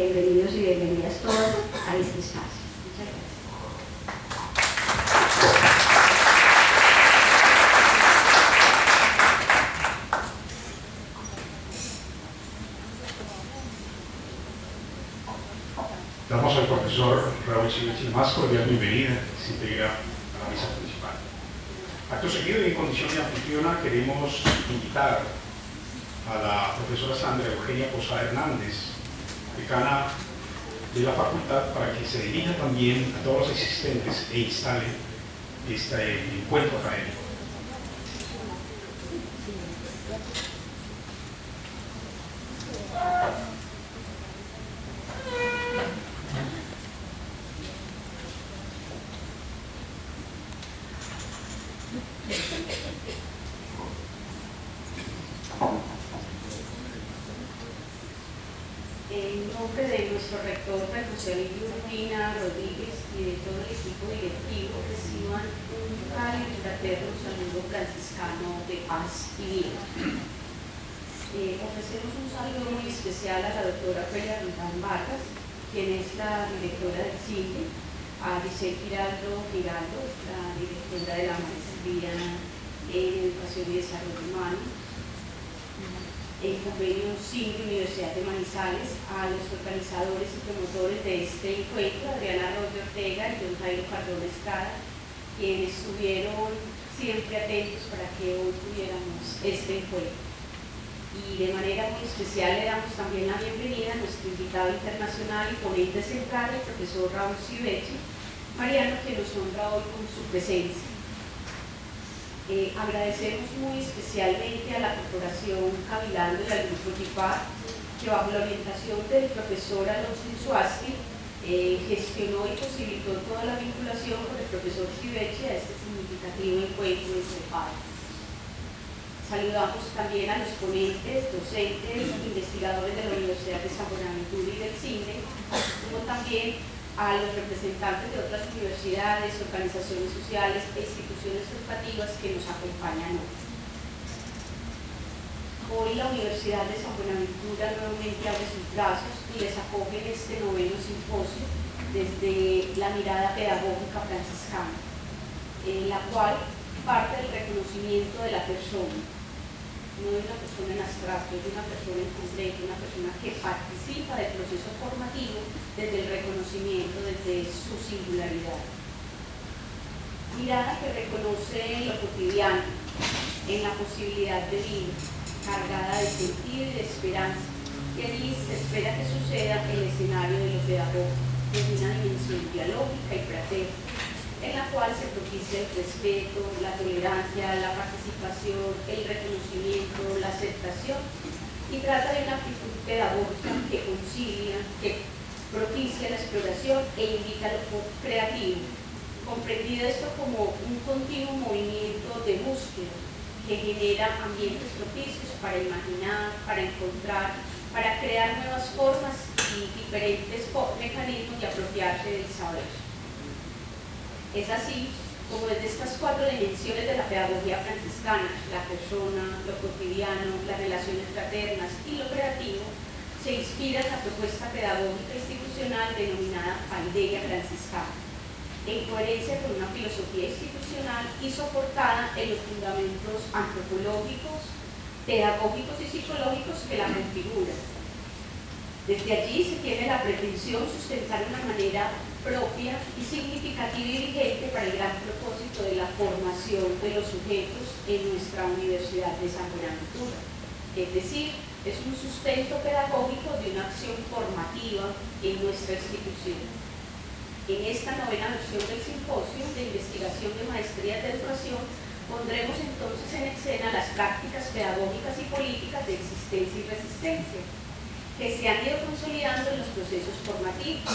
bienvenidos y bienvenidas todas a este espacio. Muchas gracias. Damos al profesor Raúl Civechi la más cordial bienvenida, que se integra a la mesa principal. Acto seguido y en condición de anfitriona queremos invitar a la profesora Sandra Eugenia Posada Hernández, decana de la facultad, para que se dirija también a todos los asistentes e instale este encuentro académico. En nombre de nuestro rector, José Emilio Urbina Rodríguez, y de todo el equipo directivo, reciban un cálido y fraterno saludo franciscano de paz y vida. Ofrecemos un saludo muy especial a la doctora Felia Rondán Vargas, quien es la directora del CINDE, a Giselle Giraldo, la directora de la maestría en Educación y Desarrollo Humano, el convenio CINDE Universidad de Manizales, a los organizadores y promotores de este encuentro, Adriana Roque Ortega y John Jairo Cardona Estrada, quienes estuvieron siempre atentos para que hoy tuviéramos este encuentro. Y de manera muy especial le damos también la bienvenida a nuestro invitado internacional y ponente central, el profesor Raúl Civechi, Mariano, que nos honra hoy con su presencia. Agradecemos muy especialmente a la Corporación Cabilando y al Grupo GIPAR, que bajo la orientación del profesor Alonso Insuasti gestionó y posibilitó toda la vinculación con el profesor Civechi a este significativo encuentro entre pares. Saludamos también a los ponentes, docentes, investigadores de la Universidad de San Buenaventura y del CINDE, como también a los representantes de otras universidades, organizaciones sociales e instituciones educativas que nos acompañan hoy. Hoy la Universidad de San Buenaventura nuevamente abre sus brazos y les acoge en este noveno simposio desde la mirada pedagógica franciscana, en la cual parte del reconocimiento de la persona, no de una persona en abstracto, de una persona en concreto, una persona que participa del proceso formativo desde el reconocimiento, desde su singularidad. Mirada que reconoce lo cotidiano en la posibilidad de vida, cargada de sentido y de esperanza, y allí se espera que suceda el escenario de lo pedagógico, desde una dimensión dialógica y fraterna, en la cual se propicia el respeto, la tolerancia, la participación, el reconocimiento, la aceptación, y trata de una actitud pedagógica que concilia, que propicia la exploración e invita a lo creativo, comprendido esto como un continuo movimiento de búsqueda que genera ambientes propicios para imaginar, para encontrar, para crear nuevas formas y diferentes mecanismos de apropiarse del saber. Es así como desde estas cuatro dimensiones de la pedagogía franciscana, la persona, lo cotidiano, las relaciones fraternas y lo creativo, se inspira la propuesta pedagógica institucional denominada Paideia Franciscana, en coherencia con una filosofía institucional y soportada en los fundamentos antropológicos, pedagógicos y psicológicos que la configuran. Desde allí se tiene la pretensión de sustentar una manera propia y significativa y vigente para el gran propósito de la formación de los sujetos en nuestra Universidad de San Buenaventura. Es decir, es un sustento pedagógico de una acción formativa en nuestra institución. En esta novena versión del simposio de investigación de maestrías de educación pondremos entonces en escena las prácticas pedagógicas y políticas de existencia y resistencia que se han ido consolidando en los procesos formativos.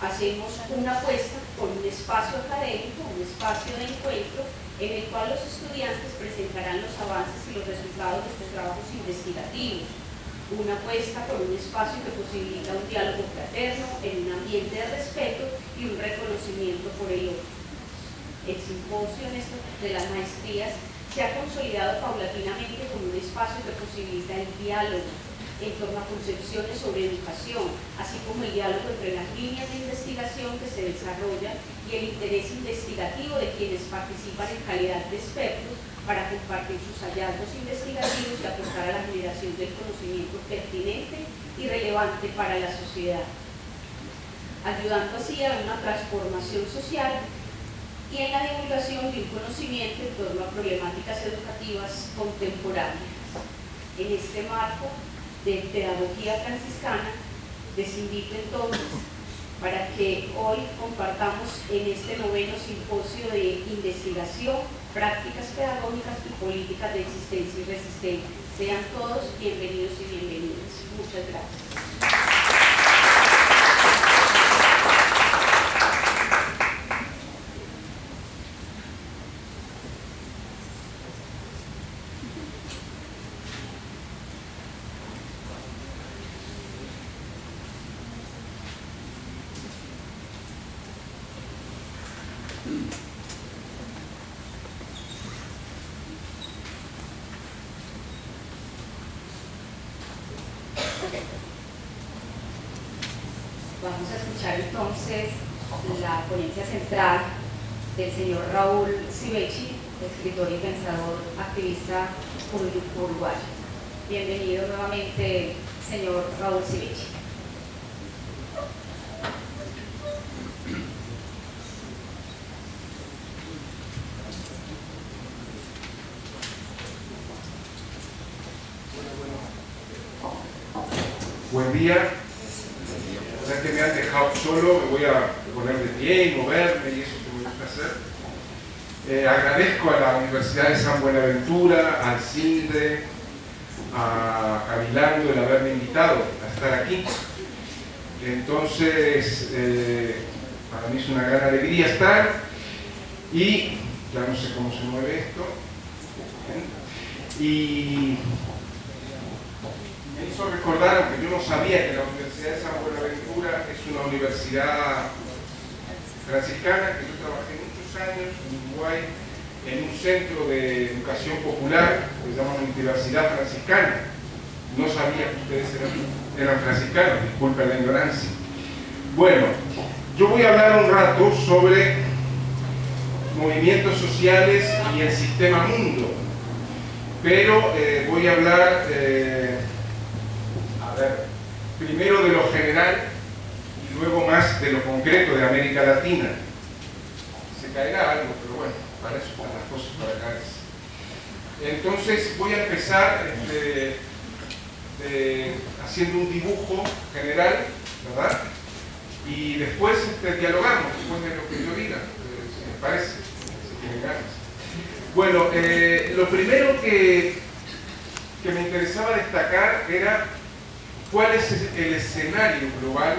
Hacemos una apuesta por un espacio académico, un espacio de encuentro en el cual los estudiantes presentarán los avances y los resultados de sus trabajos investigativos. Una apuesta por un espacio que posibilita un diálogo fraterno en un ambiente de respeto y un reconocimiento por el otro. El simposio de las maestrías se ha consolidado paulatinamente como un espacio que posibilita el diálogo, en torno a concepciones sobre educación, así como el diálogo entre las líneas de investigación que se desarrollan y el interés investigativo de quienes participan en calidad de expertos para compartir sus hallazgos investigativos y aportar a la generación del conocimiento pertinente y relevante para la sociedad, ayudando así a una transformación social y en la divulgación de un conocimiento en torno a problemáticas educativas contemporáneas. En este marco de pedagogía franciscana, les invito entonces para que hoy compartamos en este noveno simposio de investigación, prácticas pedagógicas y políticas de existencia y resistencia. Sean todos bienvenidos y bienvenidas. Muchas gracias. Vamos a escuchar entonces la ponencia central del señor Raúl Civechi, escritor y pensador activista uruguayo. Bienvenido nuevamente, señor Raúl Civechi. Buen día. O sea que me han dejado solo, me voy a poner de pie y moverme y eso que me gusta hacer. Agradezco a la Universidad de San Buenaventura, al CINDE, a Cavilando el haberme invitado a estar aquí. Entonces, para mí es una gran alegría estar y ya no sé cómo se mueve esto. Y me hizo recordar, aunque yo no sabía, que la Universidad de San Buenaventura es una universidad franciscana, que yo trabajé muchos años en Uruguay en un centro de educación popular que se llama Universidad Franciscana. No sabía que ustedes eran franciscanos, disculpen la ignorancia. Bueno, yo voy a hablar un rato sobre movimientos sociales y el sistema mundo, pero voy a hablar primero de lo general y luego más de lo concreto de América Latina. Se caerá algo, pero bueno, para eso están las cosas, para caerse. Entonces voy a empezar haciendo un dibujo general, ¿verdad? Y después dialogamos, después de lo que yo diga, si les parece, si tienen ganas. Bueno, lo primero que me interesaba destacar era cuál es el escenario global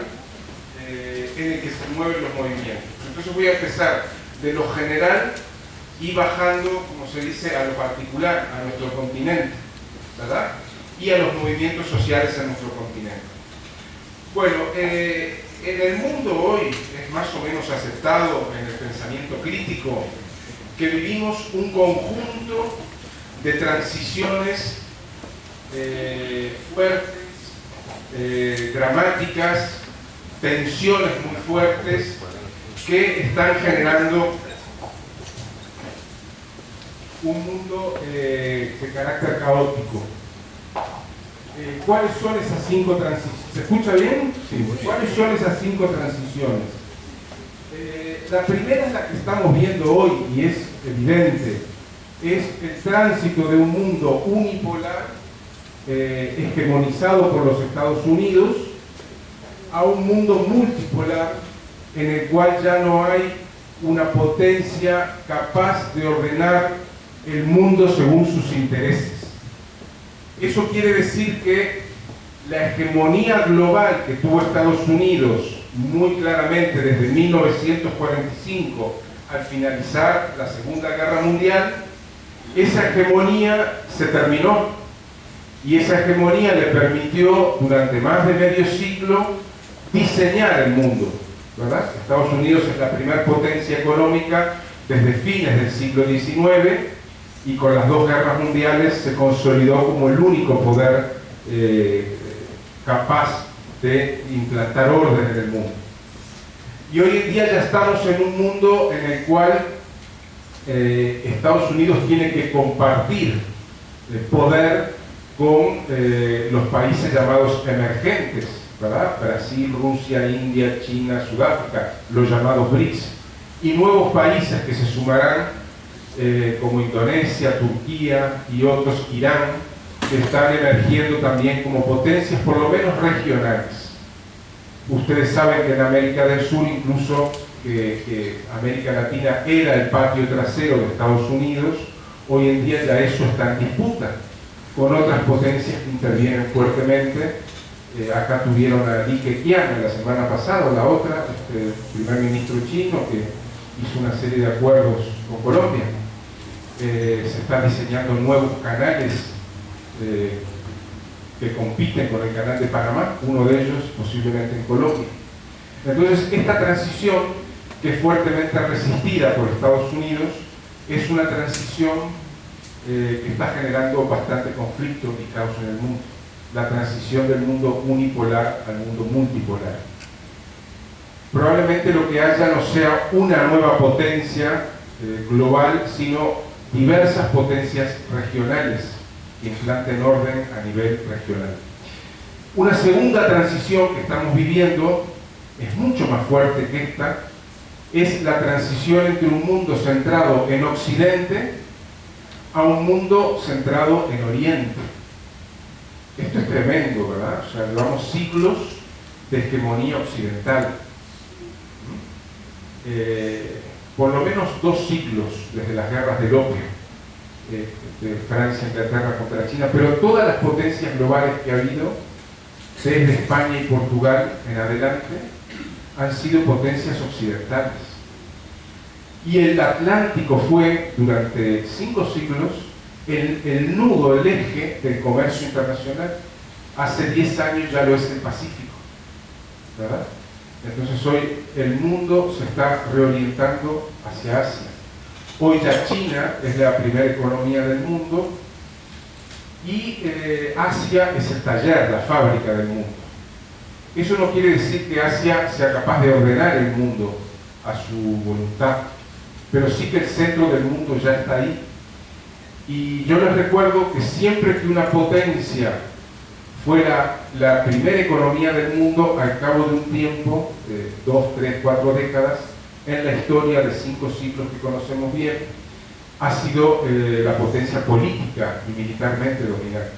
en el que se mueven los movimientos. Entonces voy a empezar de lo general y bajando, como se dice, a lo particular, a nuestro continente, ¿verdad? Y a los movimientos sociales en nuestro continente. Bueno, en el mundo hoy es más o menos aceptado en el pensamiento crítico que vivimos un conjunto de transiciones fuertes, dramáticas, tensiones muy fuertes que están generando un mundo de carácter caótico. ¿Cuáles son esas 5 transiciones? ¿Se escucha bien? Sí. ¿Cuáles son esas 5 transiciones? La primera es la que estamos viendo hoy y es evidente, es el tránsito de un mundo unipolar hegemonizado por los Estados Unidos a un mundo multipolar en el cual ya no hay una potencia capaz de ordenar el mundo según sus intereses. Eso quiere decir que la hegemonía global que tuvo Estados Unidos muy claramente desde 1945 al finalizar la Segunda Guerra Mundial, esa hegemonía se terminó y esa hegemonía le permitió durante más de medio siglo diseñar el mundo, ¿verdad? Estados Unidos es la primera potencia económica desde fines del siglo XIX y con las 2 guerras mundiales se consolidó como el único poder capaz de implantar orden en el mundo. Y hoy en día ya estamos en un mundo en el cual Estados Unidos tiene que compartir el poder con los países llamados emergentes, ¿verdad? Brasil, Rusia, India, China, Sudáfrica, los llamados BRICS, y nuevos países que se sumarán como Indonesia, Turquía y otros, Irán, que están emergiendo también como potencias por lo menos regionales. Ustedes saben que en América del Sur, incluso que América Latina era el patio trasero de Estados Unidos, hoy en día ya eso está en disputa con otras potencias que intervienen fuertemente. Acá tuvieron a Li Keqiang la semana pasada, la otra, primer ministro chino, que hizo una serie de acuerdos con Colombia. Se están diseñando nuevos canales que compiten con el canal de Panamá, uno de ellos posiblemente en Colombia. Entonces, esta transición, que es fuertemente resistida por Estados Unidos, es una transición que está generando bastante conflicto y caos en el mundo. La transición del mundo unipolar al mundo multipolar. Probablemente lo que haya no sea una nueva potencia global, sino diversas potencias regionales que implanten orden a nivel regional. Una segunda transición que estamos viviendo es mucho más fuerte que esta, es la transición entre un mundo centrado en Occidente a un mundo centrado en Oriente. Esto es tremendo, ¿verdad? O sea, llevamos siglos de hegemonía occidental. Por lo menos 2 siglos desde las guerras del opio, de Francia, Inglaterra contra China, pero todas las potencias globales que ha habido, desde España y Portugal en adelante, han sido potencias occidentales. Y el Atlántico fue, durante 5 siglos, el nudo, el eje del comercio internacional. Hace 10 años ya lo es el Pacífico, ¿verdad? Entonces hoy el mundo se está reorientando hacia Asia. Hoy ya China es la primera economía del mundo y Asia es el taller, la fábrica del mundo. Eso no quiere decir que Asia sea capaz de ordenar el mundo a su voluntad, pero sí que el centro del mundo ya está ahí. Y yo les recuerdo que siempre que una potencia fuera la primera economía del mundo, al cabo de un tiempo, 2, 3, 4 décadas, en la historia de 5 siglos que conocemos bien, ha sido la potencia política y militarmente dominante.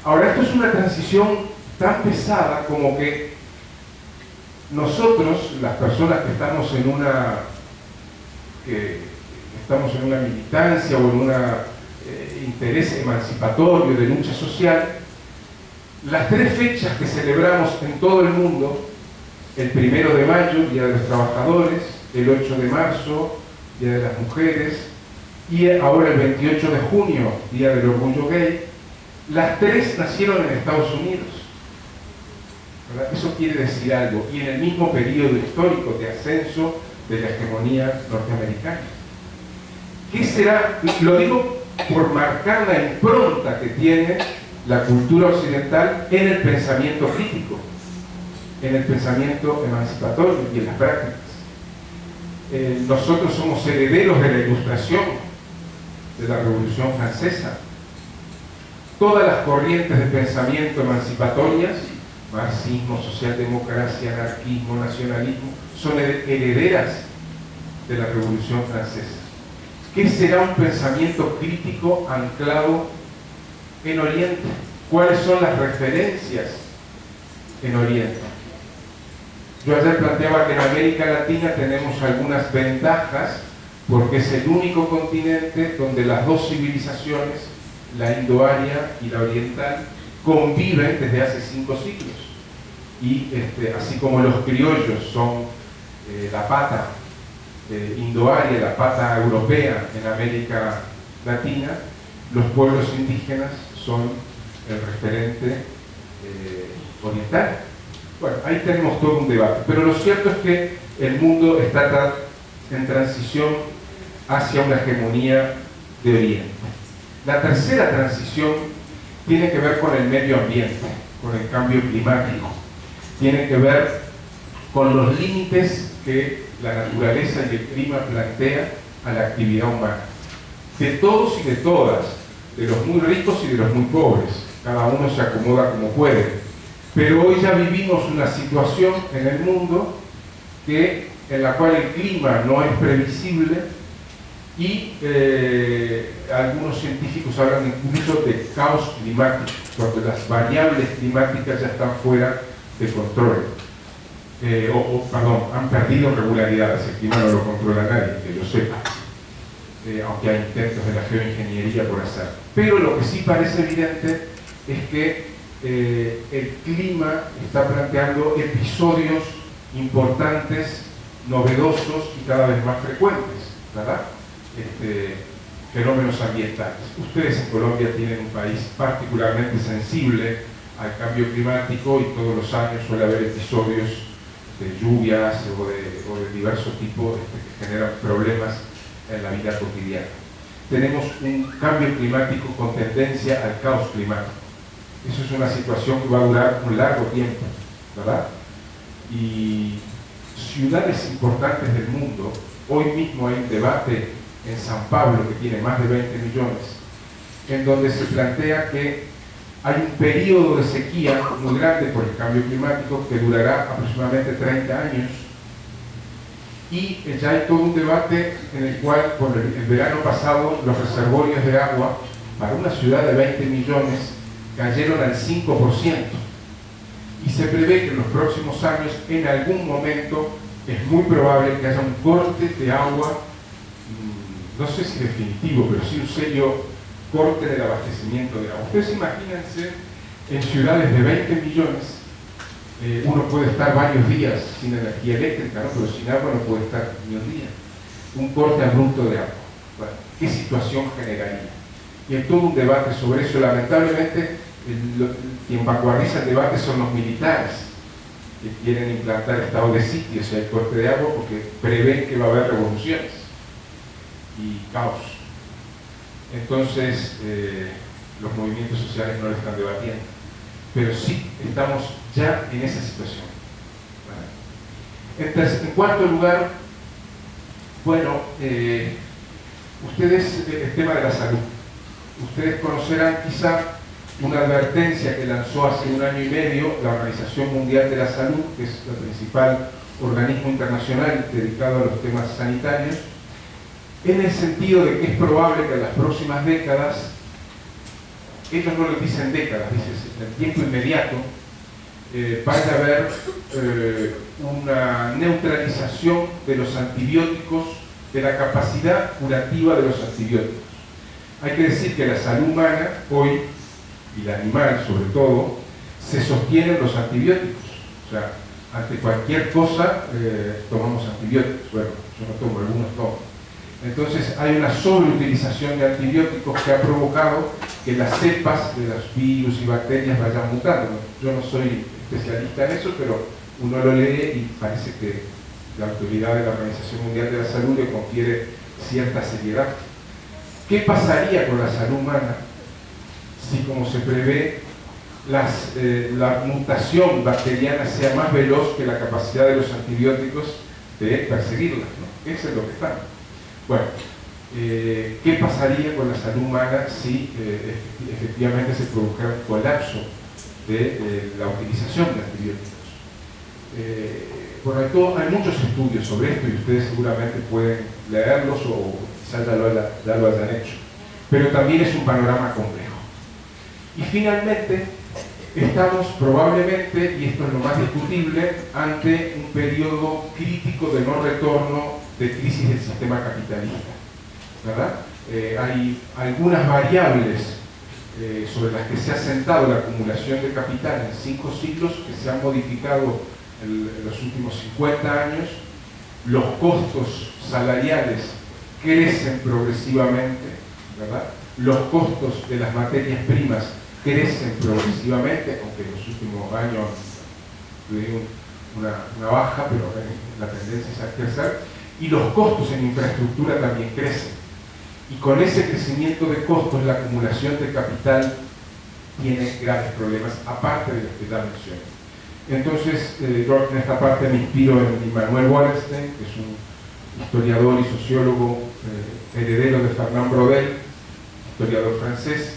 Ahora, esto es una transición tan pesada como que nosotros, las personas que estamos en una militancia o en un interés emancipatorio de lucha social, las 3 fechas que celebramos en todo el mundo, el 1 de mayo, Día de los Trabajadores, el 8 de marzo, Día de las Mujeres, y ahora el 28 de junio, Día del Orgullo Gay, las 3 nacieron en Estados Unidos. ¿Verdad? Eso quiere decir algo, y en el mismo periodo histórico de ascenso de la hegemonía norteamericana. ¿Qué será? Lo digo por marcar la impronta que tiene la cultura occidental en el pensamiento crítico, en el pensamiento emancipatorio y en las prácticas. Nosotros somos herederos de la Ilustración, de la Revolución Francesa. Todas las corrientes de pensamiento emancipatorias, marxismo, socialdemocracia, anarquismo, nacionalismo, son herederas de la Revolución Francesa. ¿Qué será un pensamiento crítico anclado en Oriente? ¿Cuáles son las referencias en Oriente? Yo ayer planteaba que en América Latina tenemos algunas ventajas porque es el único continente donde las 2 civilizaciones, la indoaria y la oriental, conviven desde hace 5 siglos. Y así como los criollos son la pata indoaria, la pata europea en América Latina, los pueblos indígenas son el referente oriental. Bueno, ahí tenemos todo un debate, pero lo cierto es que el mundo está en transición hacia una hegemonía de Oriente. La tercera transición tiene que ver con el medio ambiente, con el cambio climático. Tiene que ver con los límites que la naturaleza y el clima plantea a la actividad humana. De todos y de todas, de los muy ricos y de los muy pobres. Cada uno se acomoda como puede. Pero hoy ya vivimos una situación en el mundo en la cual el clima no es previsible y algunos científicos hablan incluso de caos climático, cuando las variables climáticas ya están fuera de control. Han perdido regularidades, el clima no lo controla nadie, que lo sepa, aunque hay intentos de la geoingeniería por hacer. Pero lo que sí parece evidente es que el clima está planteando episodios importantes, novedosos y cada vez más frecuentes, ¿verdad? Fenómenos ambientales. Ustedes en Colombia tienen un país particularmente sensible al cambio climático y todos los años suele haber episodios de lluvias o de diversos tipos que generan problemas en la vida cotidiana. Tenemos un cambio climático con tendencia al caos climático. Eso es una situación que va a durar un largo tiempo, ¿verdad? Y ciudades importantes del mundo, hoy mismo hay un debate en San Pablo, que tiene más de 20 millones, en donde se plantea que hay un periodo de sequía muy grande por el cambio climático que durará aproximadamente 30 años, y ya hay todo un debate en el cual, por el verano pasado, los reservorios de agua para una ciudad de 20 millones cayeron al 5%, y se prevé que en los próximos años, en algún momento, es muy probable que haya un corte de agua, no sé si definitivo, pero sí un serio corte del abastecimiento de agua. Ustedes imagínense, en ciudades de 20 millones, uno puede estar varios días sin energía eléctrica, ¿no? Pero sin agua no puede estar ni un día. Un corte abrupto de agua. Bueno, ¿qué situación generaría? Y hay todo un debate sobre eso. Lamentablemente, quien vanguardiza el debate son los militares, que quieren implantar estado de sitio si hay corte de agua, porque prevén que va a haber revoluciones y caos. Entonces, los movimientos sociales no lo están debatiendo, pero sí estamos ya en esa situación. ¿Vale? Entonces, en cuarto lugar, bueno, ustedes, el tema de la salud. Ustedes conocerán quizá una advertencia que lanzó hace 1 año y medio la Organización Mundial de la Salud, que es el principal organismo internacional dedicado a los temas sanitarios, en el sentido de que es probable que en las próximas décadas, ellos no lo dicen décadas, dicen en el tiempo inmediato, vaya a haber una neutralización de los antibióticos, de la capacidad curativa de los antibióticos. Hay que decir que la salud humana hoy, y la animal sobre todo, se sostienen los antibióticos. O sea, ante cualquier cosa tomamos antibióticos. Bueno, yo no tomo, algunos toman. Entonces hay una sobreutilización de antibióticos que ha provocado que las cepas de los virus y bacterias vayan mutando. Yo no soy especialista en eso, pero uno lo lee y parece que la autoridad de la Organización Mundial de la Salud le confiere cierta seriedad. ¿Qué pasaría con la salud humana si, como se prevé, la mutación bacteriana sea más veloz que la capacidad de los antibióticos de perseguirla, ¿no? Eso es lo que está. Bueno, ¿qué pasaría con la salud humana si efectivamente se produjera un colapso de la utilización de antibióticos? Bueno, hay muchos estudios sobre esto y ustedes seguramente pueden leerlos o quizás ya lo hayan hecho, pero también es un panorama complejo. Y finalmente, estamos probablemente, y esto es lo más discutible, ante un periodo crítico de no retorno de crisis del sistema capitalista, ¿verdad? Hay algunas variables sobre las que se ha sentado la acumulación de capital en 5 siglos que se han modificado en los últimos 50 años. Los costos salariales crecen progresivamente, ¿verdad? Los costos de las materias primas crecen progresivamente, aunque en los últimos años tuvieron una baja, pero la tendencia es a crecer. Y los costos en infraestructura también crecen. Y con ese crecimiento de costos, la acumulación de capital tiene graves problemas, aparte de los que ya mencioné. Entonces, yo en esta parte me inspiro en Immanuel Wallerstein, que es un historiador y sociólogo heredero de Fernand Braudel, historiador francés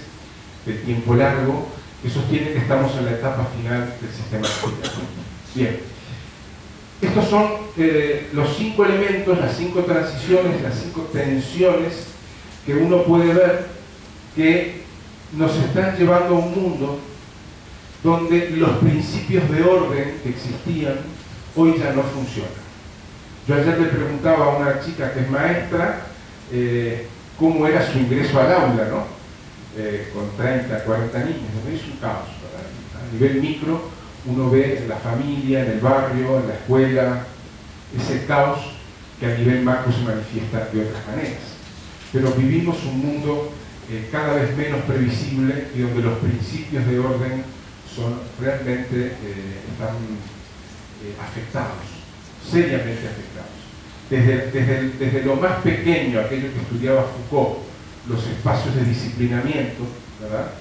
de tiempo largo, que sostiene que estamos en la etapa final del sistema capitalista. Bien, estos son los 5 elementos, las 5 transiciones, las 5 tensiones que uno puede ver que nos están llevando a un mundo donde los principios de orden que existían hoy ya no funcionan. Yo ayer le preguntaba a una chica que es maestra cómo era su ingreso al aula, ¿no? Con 30, 40 niños. Es un caos, ¿verdad? A nivel micro uno ve en la familia, en el barrio, en la escuela, ese caos que a nivel macro se manifiesta de otras maneras. Pero vivimos un mundo cada vez menos previsible y donde los principios de orden son realmente están afectados, seriamente afectados. Desde lo más pequeño, aquello que estudiaba Foucault, los espacios de disciplinamiento, ¿verdad?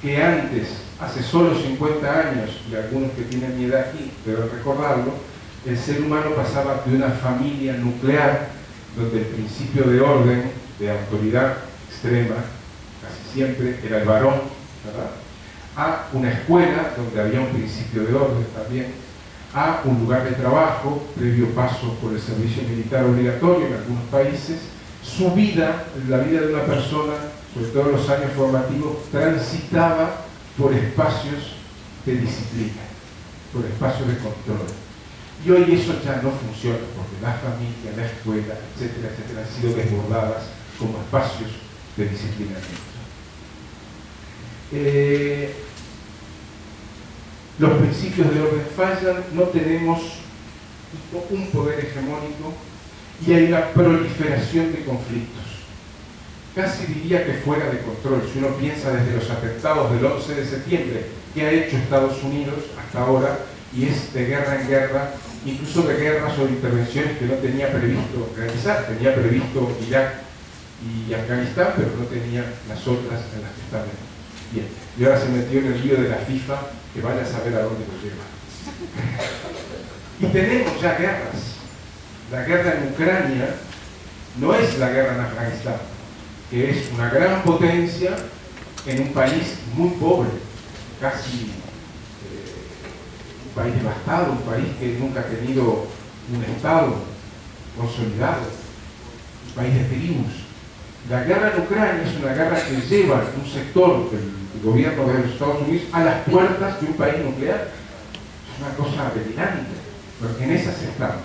Que antes, hace solo 50 años, y algunos que tienen mi edad aquí deben recordarlo, el ser humano pasaba de una familia nuclear, donde el principio de orden, de autoridad extrema, casi siempre era el varón, ¿verdad?, a una escuela donde había un principio de orden también, a un lugar de trabajo, previo paso por el servicio militar obligatorio en algunos países. Su vida, la vida de una persona, sobre todo en los años formativos, transitaba por espacios de disciplina, por espacios de control. Y hoy eso ya no funciona, porque la familia, la escuela, etcétera, etcétera, han sido desbordadas como espacios de disciplinamiento. Los principios de orden fallan, no tenemos un poder hegemónico y hay una proliferación de conflictos. Casi diría que fuera de control, si uno piensa desde los atentados del 11 de septiembre, que ha hecho Estados Unidos hasta ahora, y es de guerra en guerra, incluso de guerras o intervenciones que no tenía previsto realizar. Tenía previsto Irak y Afganistán, pero no tenía las otras en las que está bien. Y ahora se metió en el lío de la FIFA, que vaya a saber a dónde lo lleva. Y tenemos ya guerras. La guerra en Ucrania no es la guerra en Afganistán, que es una gran potencia en un país muy pobre, casi un país devastado, un país que nunca ha tenido un Estado consolidado, un país de tribus. La guerra en Ucrania es una guerra que lleva un sector del gobierno de los Estados Unidos a las puertas de un país nuclear. Es una cosa delirante, porque en esas estamos.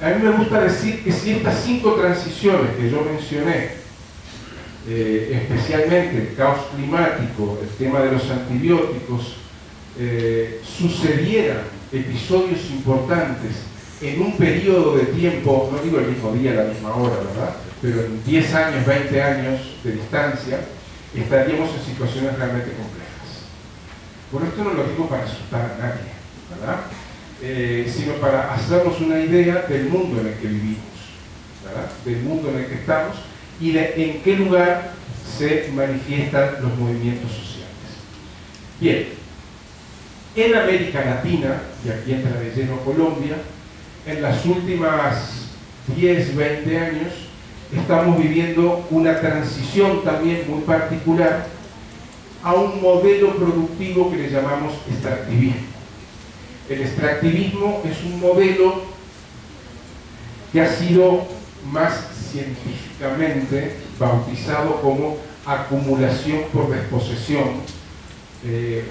A mí me gusta decir que si estas 5 transiciones que yo mencioné, especialmente el caos climático, el tema de los antibióticos, sucedieran episodios importantes en un periodo de tiempo, no digo el mismo día, la misma hora, ¿verdad?, pero en 10 años, 20 años de distancia, estaríamos en situaciones realmente complejas. Por esto no lo digo para asustar a nadie, ¿verdad?, sino para hacernos una idea del mundo en el que vivimos, ¿verdad?, del mundo en el que estamos y de en qué lugar se manifiestan los movimientos sociales. Bien, en América Latina, y aquí entra de lleno Colombia, en las últimas 10, 20 años, estamos viviendo una transición también muy particular a un modelo productivo que le llamamos extractivismo. El extractivismo es un modelo que ha sido más científicamente bautizado como acumulación por desposesión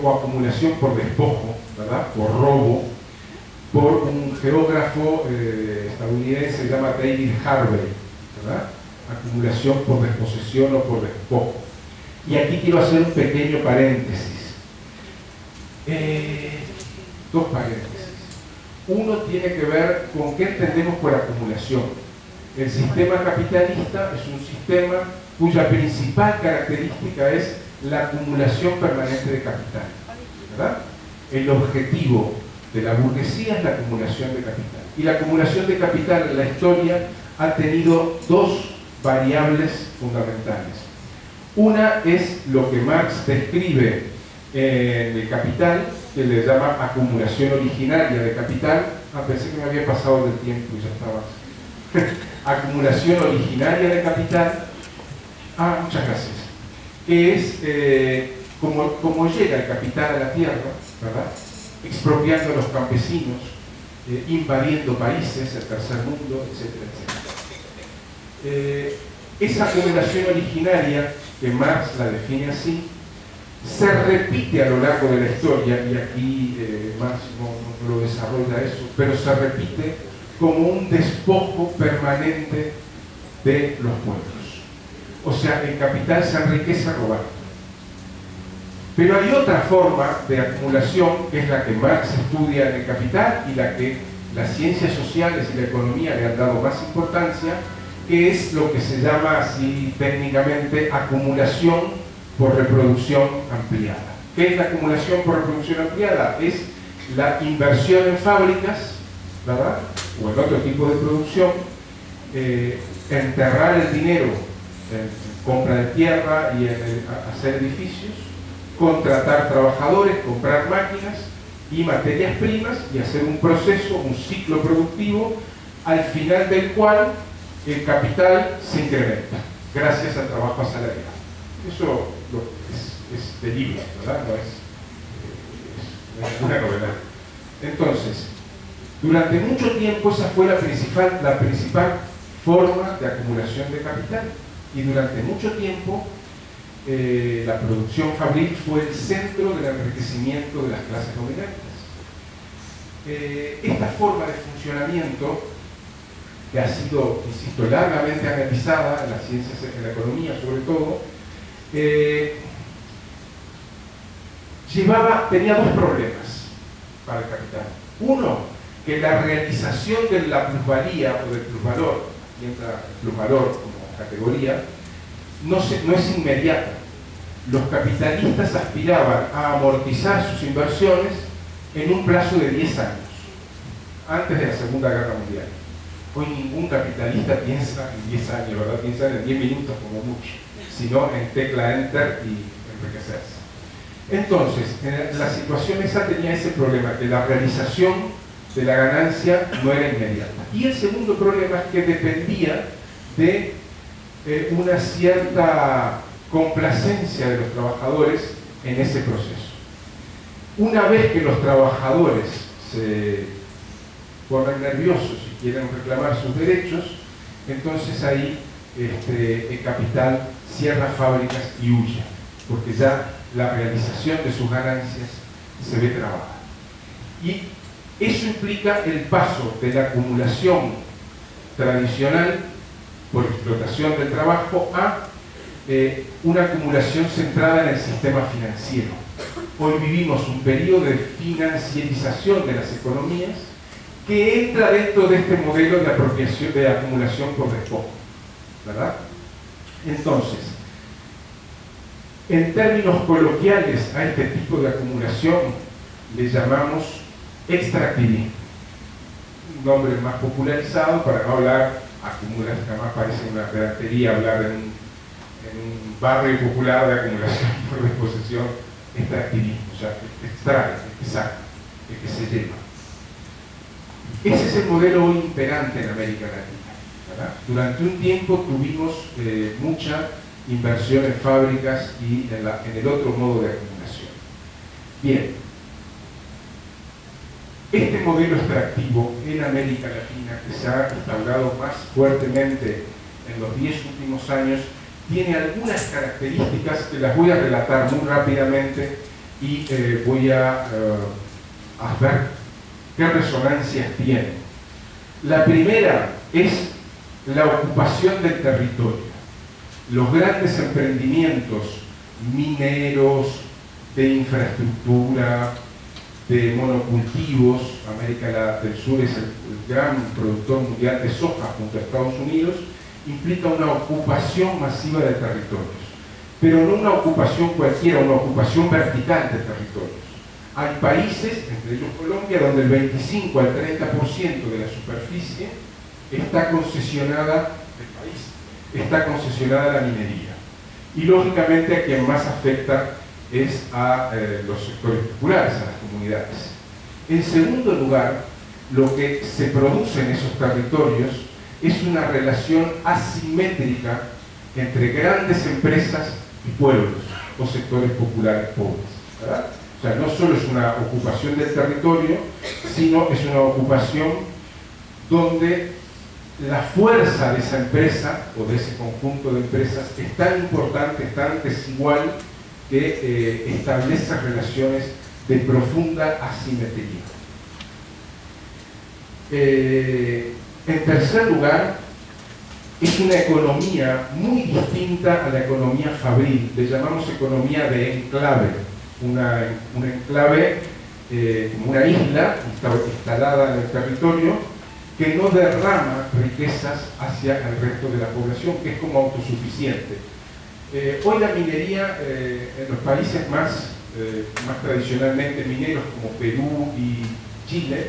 o acumulación por despojo, ¿verdad?, por robo, por un geógrafo estadounidense que se llama David Harvey, ¿verdad?, acumulación por desposesión o por despojo. Y aquí quiero hacer un pequeño paréntesis. 2 paréntesis. Uno tiene que ver con qué entendemos por acumulación. El sistema capitalista es un sistema cuya principal característica es la acumulación permanente de capital, ¿verdad? El objetivo de la burguesía es la acumulación de capital. Y la acumulación de capital en la historia ha tenido 2 variables fundamentales. Una es lo que Marx describe en El Capital, que le llama acumulación originaria de capital. Pensé que me había pasado del tiempo y ya estaba. Acumulación originaria de capital. Muchas gracias. Que es como llega el capital a la tierra, ¿verdad? Expropiando a los campesinos, invadiendo países, el tercer mundo, etcétera, etcétera. Esa acumulación originaria, que Marx la define así, se repite a lo largo de la historia, y aquí Marx no lo desarrolla eso, pero se repite como un despojo permanente de los pueblos. O sea, el capital se enriquece robando. Pero hay otra forma de acumulación, que es la que Marx estudia en El Capital y la que las ciencias sociales y la economía le han dado más importancia, que es lo que se llama así técnicamente acumulación por reproducción ampliada. ¿Qué es la acumulación por reproducción ampliada? Es la inversión en fábricas, ¿verdad? O en otro tipo de producción, enterrar el dinero en compra de tierra y en hacer edificios, contratar trabajadores, comprar máquinas y materias primas y hacer un proceso, un ciclo productivo, al final del cual el capital se incrementa gracias al trabajo asalariado. Eso es de libro, ¿verdad? No es una novedad. Entonces, durante mucho tiempo esa fue la principal forma de acumulación de capital, y durante mucho tiempo la producción fabril fue el centro del enriquecimiento de las clases dominantes. Esta forma de funcionamiento, que ha sido, insisto, largamente analizada en las ciencias, en la economía sobre todo, tenía dos problemas para el capital. Uno, que la realización de la plusvalía o del plusvalor, aquí entra el plusvalor como categoría, no es inmediata. Los capitalistas aspiraban a amortizar sus inversiones en un plazo de 10 años, antes de la Segunda Guerra Mundial. Hoy ningún capitalista piensa en 10 años, ¿verdad? Piensa en 10 minutos como mucho, sino en tecla Enter y enriquecerse. Entonces, la situación esa tenía ese problema, que la realización de la ganancia no era inmediata. Y el segundo problema es que dependía de una cierta complacencia de los trabajadores en ese proceso. Una vez que los trabajadores se ponen nerviosos y quieren reclamar sus derechos, entonces ahí el capital cierra fábricas y huye, porque ya la realización de sus ganancias se ve trabada. Y eso implica el paso de la acumulación tradicional por explotación del trabajo a una acumulación centrada en el sistema financiero. Hoy vivimos un periodo de financiarización de las economías que entra dentro de este modelo de apropiación, de acumulación por despojo, ¿verdad? Entonces, en términos coloquiales a este tipo de acumulación le llamamos extractivismo. Un nombre más popularizado para no hablar acumulación, jamás parece una pedantería hablar en un barrio popular de acumulación por desposesión. Extractivismo, o sea, que extrae, que saca, que se lleva. Ese es el modelo hoy imperante en América Latina, ¿verdad? Durante un tiempo tuvimos mucha inversión en fábricas y en el otro modo de acumulación. Bien, este modelo extractivo en América Latina, que se ha instaurado más fuertemente en los 10 últimos años, tiene algunas características que las voy a relatar muy rápidamente y voy a ver qué resonancias tiene. La primera es la ocupación del territorio. Los grandes emprendimientos mineros, de infraestructura, de monocultivos, América del Sur es el gran productor mundial de soja junto a Estados Unidos, implica una ocupación masiva de territorios, pero no una ocupación cualquiera, una ocupación vertical de territorios. Hay países, entre ellos Colombia, donde el 25 al 30% de la superficie está concesionada, del país, está concesionada a la minería. y lógicamente a quien más afecta es a los sectores populares, a las comunidades. En segundo lugar, lo que se produce en esos territorios es una relación asimétrica entre grandes empresas y pueblos o sectores populares pobres, ¿verdad? O sea, no solo es una ocupación del territorio, sino es una ocupación donde la fuerza de esa empresa o de ese conjunto de empresas es tan importante, tan desigual, que establece relaciones de profunda asimetría. En tercer lugar, es una economía muy distinta a la economía fabril. Le llamamos economía de enclave. Un enclave, como una isla instalada en el territorio, que no derrama riquezas hacia el resto de la población, que es como autosuficiente. Hoy la minería en los países más tradicionalmente mineros como Perú y Chile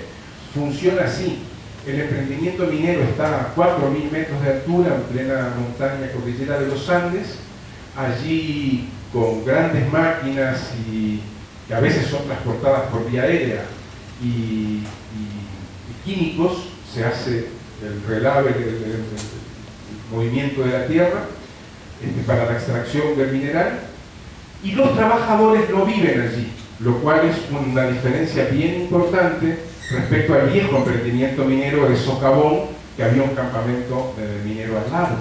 funciona así. El emprendimiento minero está a 4.000 metros de altura en plena montaña cordillera de los Andes. Allí, con grandes máquinas y que a veces son transportadas por vía aérea y químicos, se hace el relave, el movimiento de la tierra para la extracción del mineral, y los trabajadores no viven allí, lo cual es una diferencia bien importante respecto al viejo emprendimiento minero de Socavón, que había un campamento minero al lado.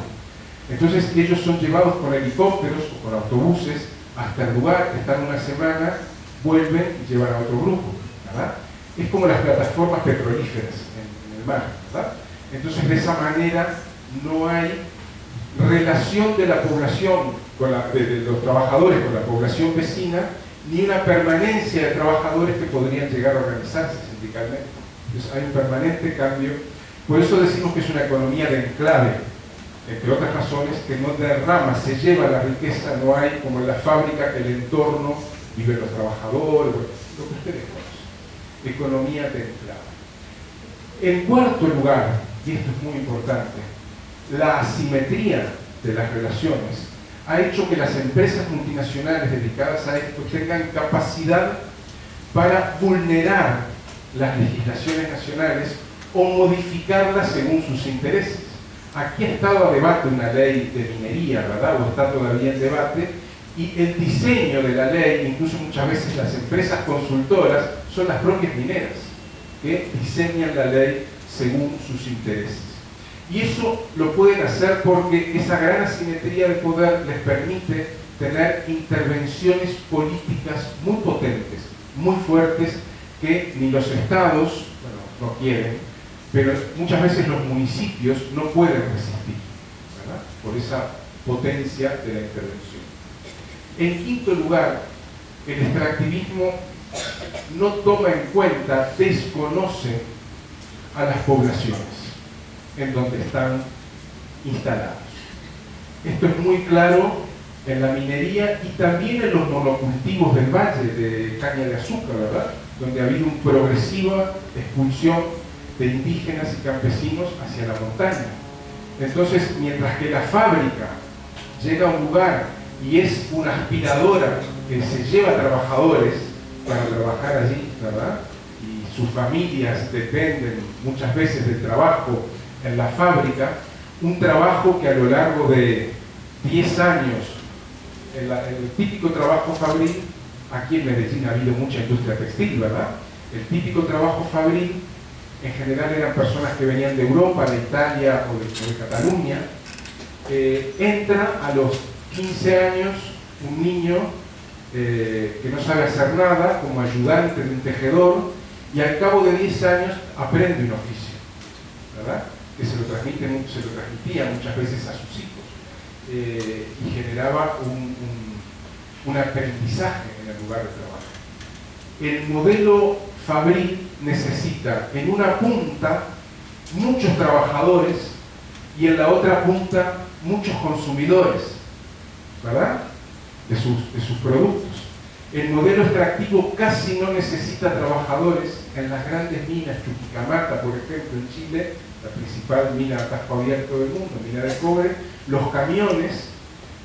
Entonces ellos son llevados con helicópteros o con autobuses hasta el lugar, están una semana, vuelven y llevan a otro grupo, ¿verdad? Es como las plataformas petrolíferas en el mar, ¿verdad? Entonces de esa manera no hay relación de la población, de los trabajadores con la población vecina, ni una permanencia de trabajadores que podrían llegar a organizarse sindicalmente. Entonces hay un permanente cambio. Por eso decimos que es una economía de enclave, entre otras razones, que no derrama, se lleva la riqueza, no hay como en la fábrica, el entorno, viven los trabajadores, lo que ustedes conocen. Economía de enclave. En cuarto lugar, y esto es muy importante, la asimetría de las relaciones ha hecho que las empresas multinacionales dedicadas a esto tengan capacidad para vulnerar las legislaciones nacionales o modificarlas según sus intereses. Aquí ha estado a debate una ley de minería, ¿verdad? O está todavía en debate, y el diseño de la ley, incluso muchas veces las empresas consultoras, son las propias mineras que diseñan la ley según sus intereses. Y eso lo pueden hacer porque esa gran asimetría de poder les permite tener intervenciones políticas muy potentes, muy fuertes, que ni los estados, no quieren, pero muchas veces los municipios no pueden resistir, ¿verdad? Por esa potencia de la intervención. En quinto lugar, el extractivismo no toma en cuenta, desconoce a las poblaciones en donde están instalados. Esto es muy claro en la minería y también en los monocultivos del valle de caña de azúcar, ¿verdad? Donde ha habido una progresiva expulsión de indígenas y campesinos hacia la montaña. Entonces, mientras que la fábrica llega a un lugar y es una aspiradora que se lleva trabajadores para trabajar allí, ¿verdad? Y sus familias dependen muchas veces del trabajo en la fábrica, un trabajo que a lo largo de 10 años, el típico trabajo fabril, aquí en Medellín ha habido mucha industria textil, ¿verdad? El típico trabajo fabril, en general eran personas que venían de Europa, de Italia o de Cataluña. Entra a los 15 años un niño que no sabe hacer nada, como ayudante de un tejedor, y al cabo de 10 años aprende un oficio, ¿verdad? Que se lo transmitía muchas veces a sus hijos, y generaba un aprendizaje en el lugar de trabajo. El modelo fabril necesita en una punta muchos trabajadores y en la otra punta muchos consumidores, ¿verdad? De sus productos. El modelo extractivo casi no necesita trabajadores. En las grandes minas, Chuquicamata, por ejemplo, en Chile, la principal mina a casco abierto del mundo, mina de cobre, los camiones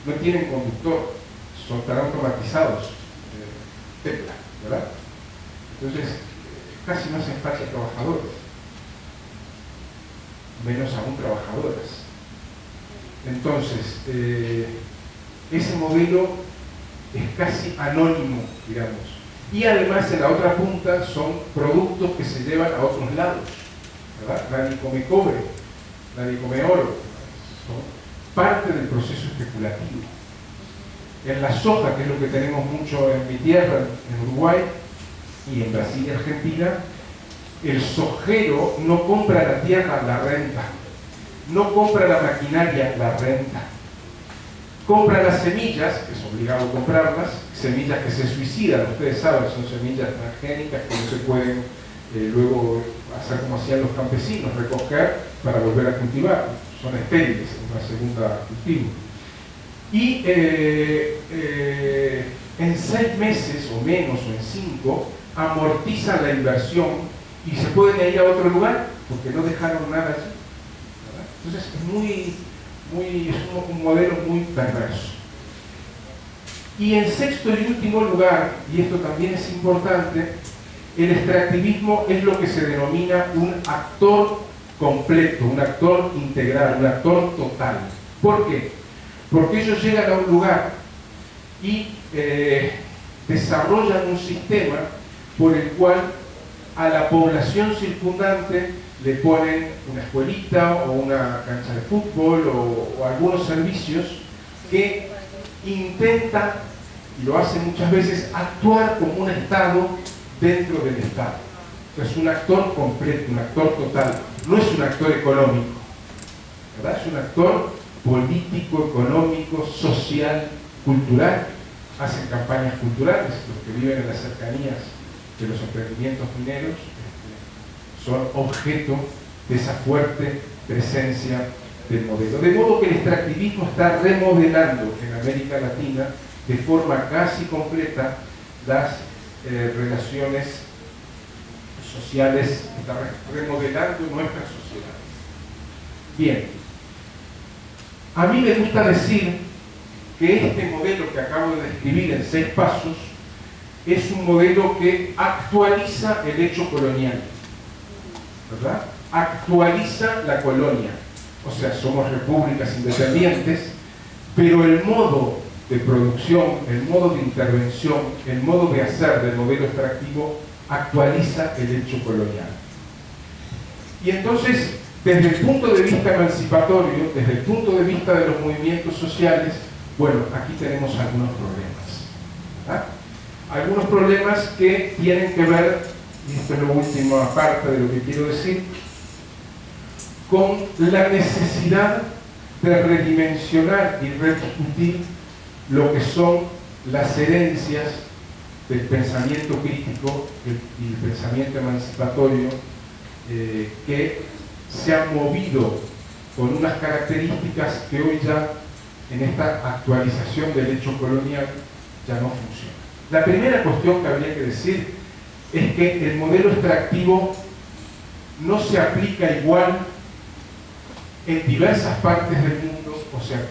no tienen conductor, están automatizados, tecla, ¿verdad? Entonces, casi no hacen falta trabajadores, menos aún trabajadoras. Entonces, ese modelo es casi anónimo, digamos. Y además, en la otra punta, son productos que se llevan a otros lados, ¿verdad? Nadie come cobre, nadie come oro. Son parte del proceso especulativo. En la soja, que es lo que tenemos mucho en mi tierra, en Uruguay, y en Brasil y Argentina, el sojero no compra la tierra, la renta. No compra la maquinaria, la renta. Compra las semillas, que es obligado comprarlas, semillas que se suicidan, ustedes saben, son semillas transgénicas que no se pueden luego hacer como hacían los campesinos, recoger para volver a cultivar. Son estériles, es una segunda cultivo. Y en 6 meses o menos, o en 5, amortizan la inversión y se pueden ir a otro lugar porque no dejaron nada allí, ¿verdad? Entonces es un modelo muy perverso. Y en sexto y último lugar, y esto también es importante, el extractivismo es lo que se denomina un actor completo, un actor integral, un actor total. ¿Por qué? Porque ellos llegan a un lugar y desarrollan un sistema por el cual a la población circundante le ponen una escuelita o una cancha de fútbol o algunos servicios que intentan, y lo hacen muchas veces, actuar como un Estado dentro del Estado. Es un actor completo, un actor total. No es un actor económico, ¿verdad? Es un actor político, económico, social, cultural. Hacen campañas culturales. Los que viven en las cercanías de los emprendimientos mineros son objeto de esa fuerte presencia del modelo. De modo que el extractivismo está remodelando en América Latina de forma casi completa las relaciones sociales, está remodelando nuestra sociedad. Bien, a mí me gusta decir que este modelo que acabo de describir en 6 pasos es un modelo que actualiza el hecho colonial, ¿verdad? Actualiza la colonia. O sea, somos repúblicas independientes, pero el modo de producción, el modo de intervención, el modo de hacer del modelo extractivo actualiza el hecho colonial. Y entonces, desde el punto de vista emancipatorio, desde el punto de vista de los movimientos sociales, bueno, aquí tenemos algunos problemas, ¿verdad? Algunos problemas que tienen que ver, y esto es la última parte de lo que quiero decir, con la necesidad de redimensionar y rediscutir lo que son las herencias del pensamiento crítico y el pensamiento emancipatorio que se han movido con unas características que hoy ya en esta actualización del hecho colonial ya no funciona. La primera cuestión que habría que decir es que el modelo extractivo no se aplica igual en diversas partes del mundo, o sea,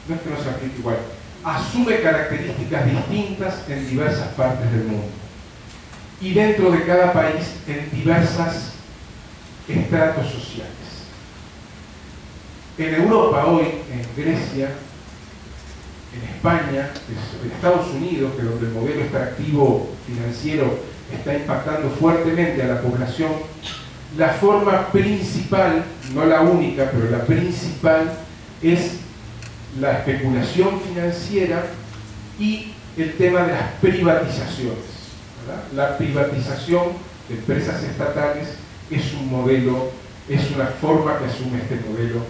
no es que no se aplique igual, asume características distintas en diversas partes del mundo y dentro de cada país en diversas estratos sociales. En Europa hoy, en Grecia, en España, en Estados Unidos, que donde el modelo extractivo financiero está impactando fuertemente a la población, la forma principal, no la única, pero la principal es la especulación financiera y el tema de las privatizaciones, ¿verdad? La privatización de empresas estatales es un modelo, es una forma que asume este modelo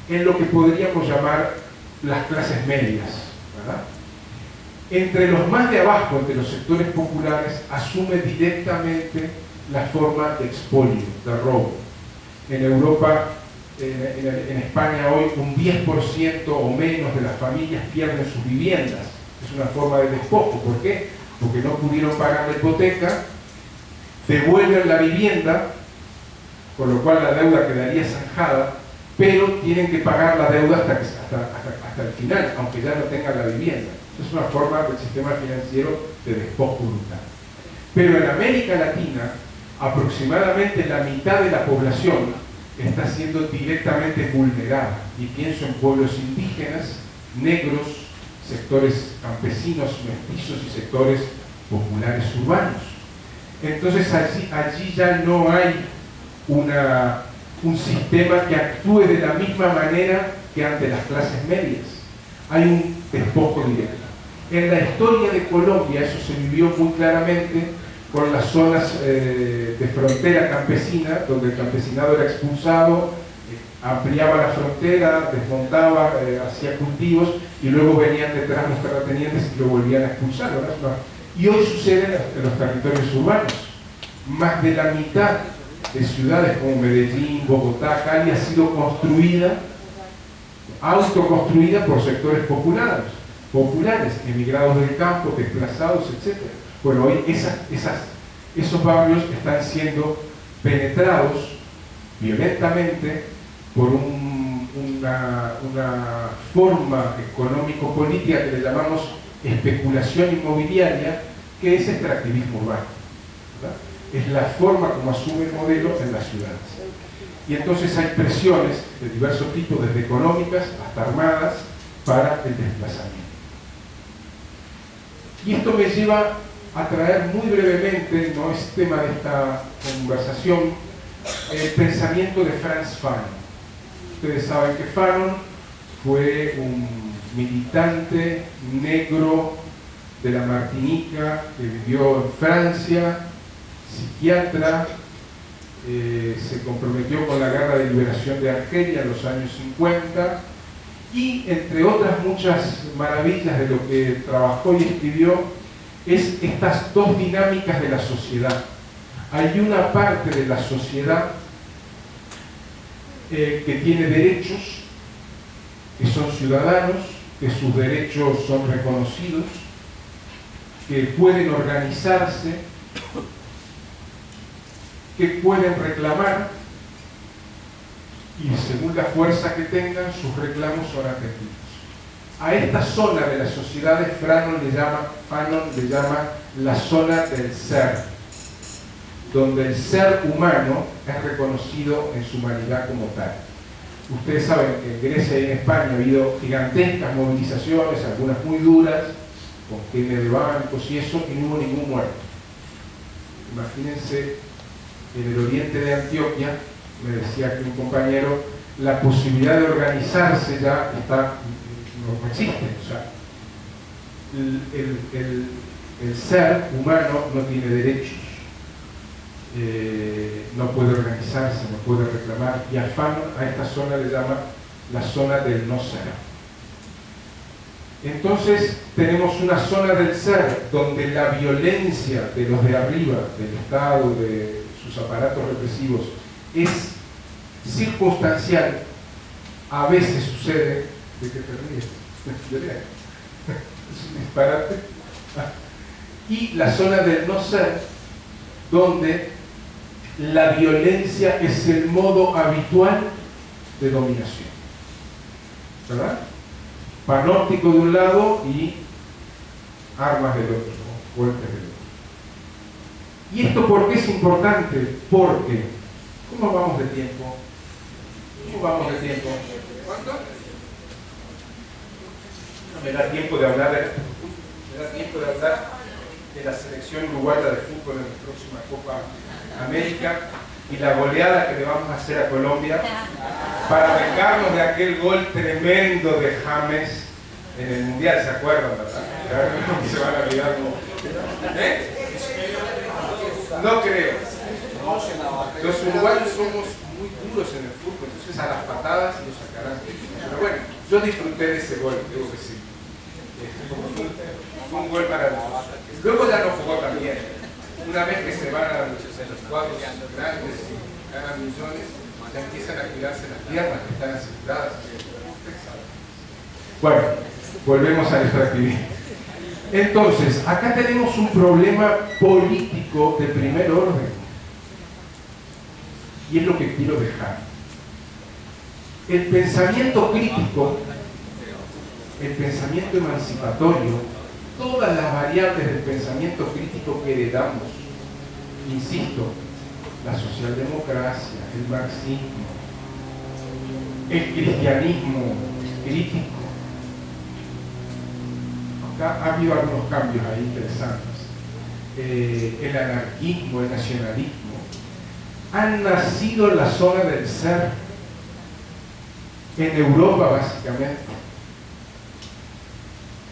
en lo que podríamos llamar las clases medias, ¿verdad? Entre los más de abajo, entre los sectores populares, asume directamente la forma de expolio, de robo. En Europa, en España hoy, un 10% o menos de las familias pierden sus viviendas. Es una forma de despojo. ¿Por qué? Porque no pudieron pagar la hipoteca, devuelven la vivienda, con lo cual la deuda quedaría zanjada, pero tienen que pagar la deuda hasta el final, aunque ya no tengan la vivienda. Es una forma del sistema financiero de despojo brutal. Pero en América Latina, aproximadamente la mitad de la población está siendo directamente vulnerada. Y pienso en pueblos indígenas, negros, sectores campesinos, mestizos y sectores populares urbanos. Entonces allí ya no hay un sistema que actúe de la misma manera que ante las clases medias. Hay un despojo directo. En la historia de Colombia eso se vivió muy claramente con las zonas de frontera campesina, donde el campesinado era expulsado, ampliaba la frontera, desmontaba, hacía cultivos y luego venían detrás los terratenientes y lo volvían a expulsar, ¿verdad? Y hoy sucede en los territorios urbanos. Más de la mitad de ciudades como Medellín, Bogotá, Cali ha sido construida, autoconstruida por sectores populares, emigrados del campo, desplazados, etc. Bueno, hoy esos barrios están siendo penetrados violentamente por una forma económico-política que le llamamos especulación inmobiliaria, que es extractivismo urbano, ¿verdad? Es la forma como asume el modelo en las ciudades. Y entonces hay presiones de diversos tipos, desde económicas hasta armadas, para el desplazamiento. Y esto me lleva a traer muy brevemente, no es tema de esta conversación, el pensamiento de Frantz Fanon. Ustedes saben que Fanon fue un militante negro de la Martinica que vivió en Francia, psiquiatra, se comprometió con la guerra de liberación de Argelia en los años 50 y, entre otras muchas maravillas de lo que trabajó y escribió, es estas dos dinámicas de la sociedad. Hay una parte de la sociedad que tiene derechos, que son ciudadanos, que sus derechos son reconocidos, que pueden organizarse, que pueden reclamar y según la fuerza que tengan, sus reclamos son atendidos. A esta zona de las sociedades Fanon le llama la zona del ser, donde el ser humano es reconocido en su humanidad como tal. Ustedes saben que en Grecia y en España ha habido gigantescas movilizaciones, algunas muy duras, con quemas de bancos y eso, y no hubo ningún muerto. Imagínense, en el oriente de Antioquia, me decía que un compañero, la posibilidad de organizarse ya no existe. O sea, el ser humano no tiene derechos, no puede organizarse, no puede reclamar, y a Fanon a esta zona le llama la zona del no ser. Entonces tenemos una zona del ser donde la violencia de los de arriba, del Estado, de sus aparatos represivos, es circunstancial. A veces sucede, ¿de qué te ríes? Es un disparate. Y la zona del no ser, donde la violencia es el modo habitual de dominación, ¿verdad? Panóptico de un lado y armas del otro, golpes del otro. ¿Y esto por qué es importante? Porque, ¿cómo vamos de tiempo? ¿Cómo vamos de tiempo? ¿Cuánto? No me da tiempo de hablar de la selección uruguaya de fútbol en la próxima Copa América y la goleada que le vamos a hacer a Colombia para vengarnos de aquel gol tremendo de James en el Mundial, ¿se acuerdan, verdad? Se van a olvidar. No creo. Los uruguayos somos muy duros en el fútbol, entonces a las patadas lo sacarán. Pero bueno, yo disfruté de ese gol, digo que sí. Fue un gol maravilloso. Luego ya no jugó tan bien. Una vez que se van a los cuadros grandes y ganan millones, ya empiezan a girarse las piernas que están aseguradas. Bueno, volvemos al extractivismo. Entonces, acá tenemos un problema político de primer orden. Y es lo que quiero dejar. El pensamiento crítico, el pensamiento emancipatorio, todas las variables del pensamiento crítico que heredamos, insisto, la socialdemocracia, el marxismo, el cristianismo crítico. Acá ha habido algunos cambios ahí interesantes. El anarquismo, el nacionalismo, han nacido en la zona del ser, en Europa básicamente.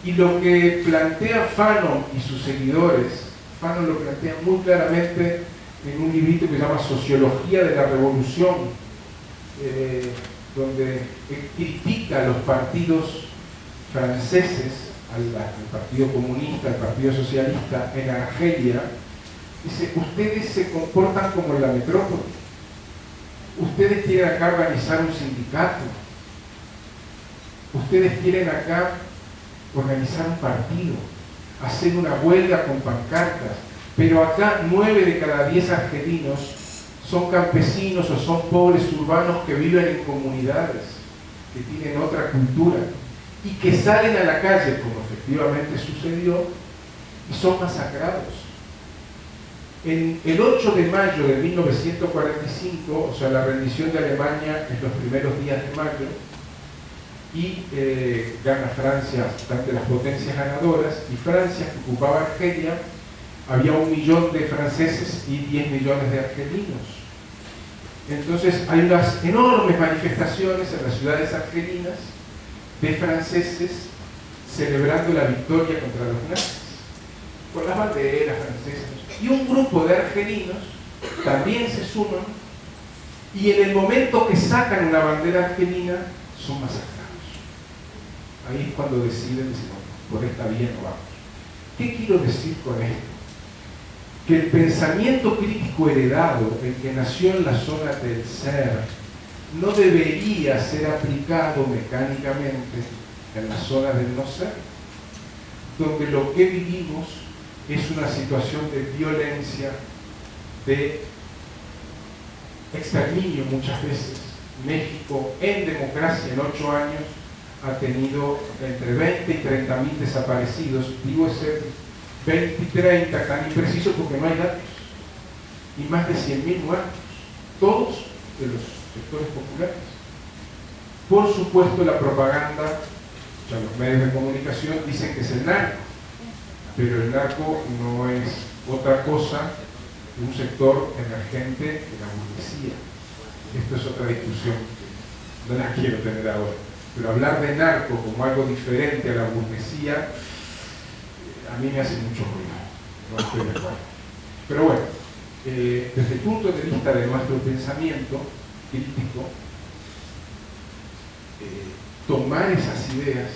Y lo que plantea Fanon y sus seguidores, Fanon lo plantea muy claramente en un librito que se llama Sociología de la Revolución, donde critica a los partidos franceses, al Partido Comunista, al Partido Socialista en Argelia. Dice, ustedes se comportan como en la metrópoli, ustedes quieren acá organizar un sindicato, ustedes quieren acá organizar un partido, hacer una huelga con pancartas, pero acá 9 de cada 10 argelinos son campesinos o son pobres urbanos que viven en comunidades, que tienen otra cultura y que salen a la calle, como efectivamente sucedió, y son masacrados. En el 8 de mayo de 1945, o sea, la rendición de Alemania en los primeros días de mayo, y gana Francia, bastante las potencias ganadoras, y Francia, que ocupaba Argelia, había 1 millón de franceses y 10 millones de argelinos. Entonces hay unas enormes manifestaciones en las ciudades argelinas de franceses celebrando la victoria contra los nazis, con las banderas francesas. Y un grupo de argelinos también se suman, y en el momento que sacan una bandera argelina son masacrados. Ahí es cuando deciden, por esta vía no vamos. ¿Qué quiero decir con esto? Que el pensamiento crítico heredado, el que nació en la zona del ser, no debería ser aplicado mecánicamente en la zona del no ser, donde lo que vivimos es una situación de violencia, de exterminio muchas veces. México, en democracia, en 8 años, ha tenido entre 20 y 30 mil desaparecidos. Digo ese 20 y 30 tan impreciso porque no hay datos, y más de 100.000 muertos, todos de los sectores populares. Por supuesto, la propaganda, o sea, los medios de comunicación dicen que es el narco, pero el narco no es otra cosa que un sector emergente de la burguesía. Esto es otra discusión, no la quiero tener ahora, pero hablar de narco como algo diferente a la burguesía a mí me hace mucho ruido, no estoy de acuerdo. Pero bueno, desde el punto de vista de nuestro pensamiento crítico, tomar esas ideas,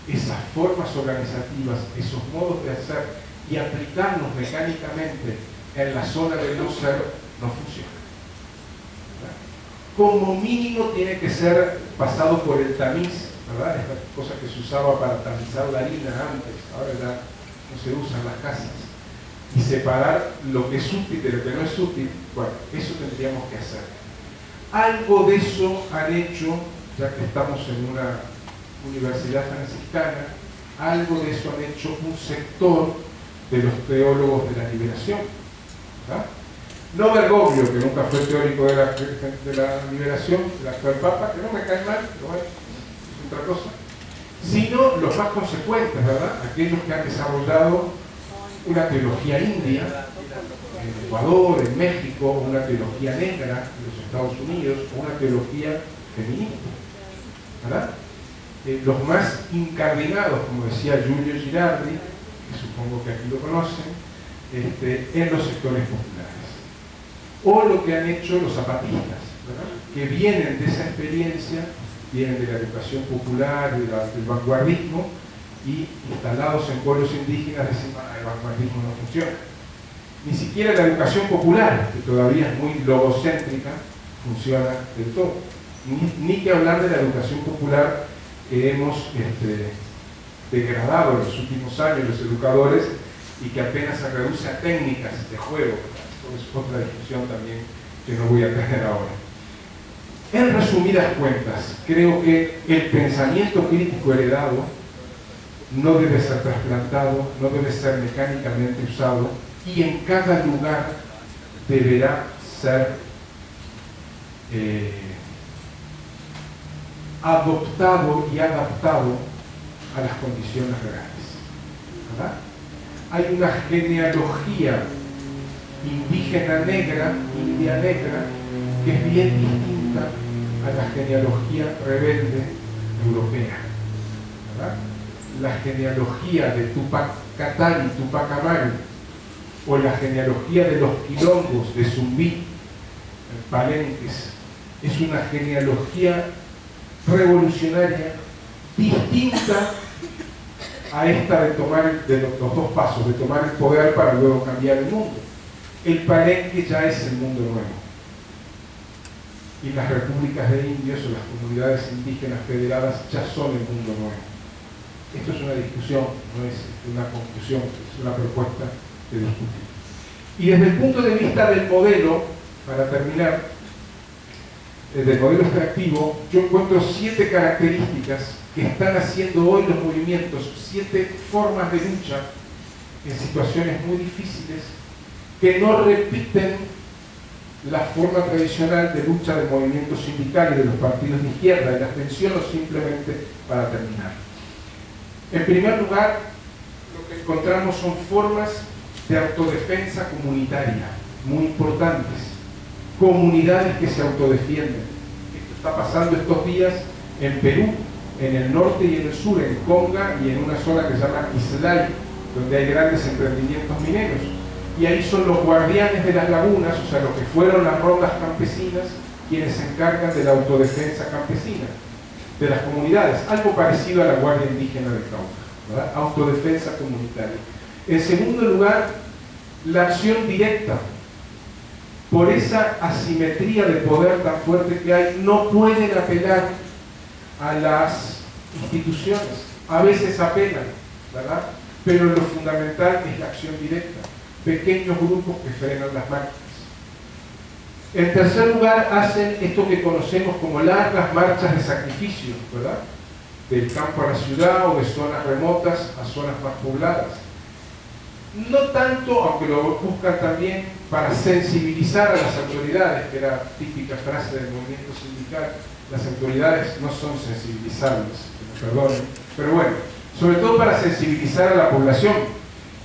esas formas organizativas, esos modos de hacer y aplicarlos mecánicamente en la zona del no ser no funciona. Como mínimo tiene que ser pasado por el tamiz, ¿verdad? Esta cosa que se usaba para tamizar la harina antes, ahora ya no se usa en las casas, y separar lo que es útil de lo que no es útil. Bueno, eso tendríamos que hacer. Algo de eso han hecho, ya que estamos en una universidad franciscana, algo de eso han hecho un sector de los teólogos de la liberación, ¿verdad? No Bergoglio, que nunca fue teórico de la liberación, el actual Papa, que no me cae mal, pero bueno, es otra cosa, sino los más consecuentes, ¿verdad? Aquellos que han desarrollado una teología india, en Ecuador, en México, una teología negra en los Estados Unidos, o una teología feminista, ¿verdad? Los más incardinados, como decía Giulio Girardi, que supongo que aquí lo conocen, en los sectores populares. O lo que han hecho los zapatistas, ¿verdad? Que vienen de esa experiencia, vienen de la educación popular, del vanguardismo, y instalados en pueblos indígenas dicen, el vanguardismo no funciona. Ni siquiera la educación popular, que todavía es muy logocéntrica, funciona del todo. Ni que hablar de la educación popular que hemos degradado en los últimos años los educadores, y que apenas se reduce a técnicas de juego. Es otra discusión también que no voy a tener ahora. En resumidas cuentas, creo que el pensamiento crítico heredado no debe ser trasplantado, no debe ser mecánicamente usado, y en cada lugar deberá ser adoptado y adaptado a las condiciones reales, ¿verdad? Hay una genealogía indígena negra, india negra, que es bien distinta a la genealogía rebelde europea, ¿verdad? La genealogía de Tupac Katari, Tupac Amaru, o la genealogía de los quilombos de Zumbí, Palenques, es una genealogía revolucionaria distinta a esta de tomar los dos pasos, de tomar el poder para luego cambiar el mundo. El Palenque ya es el mundo nuevo, y las repúblicas de indios o las comunidades indígenas federadas ya son el mundo nuevo. Esto es una discusión, no es una conclusión, es una propuesta de discutir. Y desde el punto de vista del modelo, para terminar, del modelo extractivo, yo encuentro 7 características que están haciendo hoy los movimientos, 7 formas de lucha en situaciones muy difíciles, que no repiten la forma tradicional de lucha del movimiento sindical y de los partidos de izquierda, y las menciono simplemente para terminar. En primer lugar, lo que encontramos son formas de autodefensa comunitaria, muy importantes. Comunidades que se autodefienden. Esto está pasando estos días en Perú, en el norte y en el sur, en Conga y en una zona que se llama Islay, donde hay grandes emprendimientos mineros. Y ahí son los guardianes de las lagunas, o sea, los que fueron las rondas campesinas, quienes se encargan de la autodefensa campesina de las comunidades, algo parecido a la Guardia Indígena del Cauca, ¿verdad? Autodefensa comunitaria. En segundo lugar, la acción directa. Por esa asimetría de poder tan fuerte que hay, no pueden apelar a las instituciones. A veces apelan, ¿verdad? Pero lo fundamental es la acción directa. Pequeños grupos que frenan las máquinas. En tercer lugar, hacen esto que conocemos como largas marchas de sacrificio, ¿verdad? Del campo a la ciudad o de zonas remotas a zonas más pobladas. No tanto, aunque lo buscan también para sensibilizar a las autoridades, que era típica frase del movimiento sindical, las autoridades no son sensibilizables, que me perdonen, pero bueno, sobre todo para sensibilizar a la población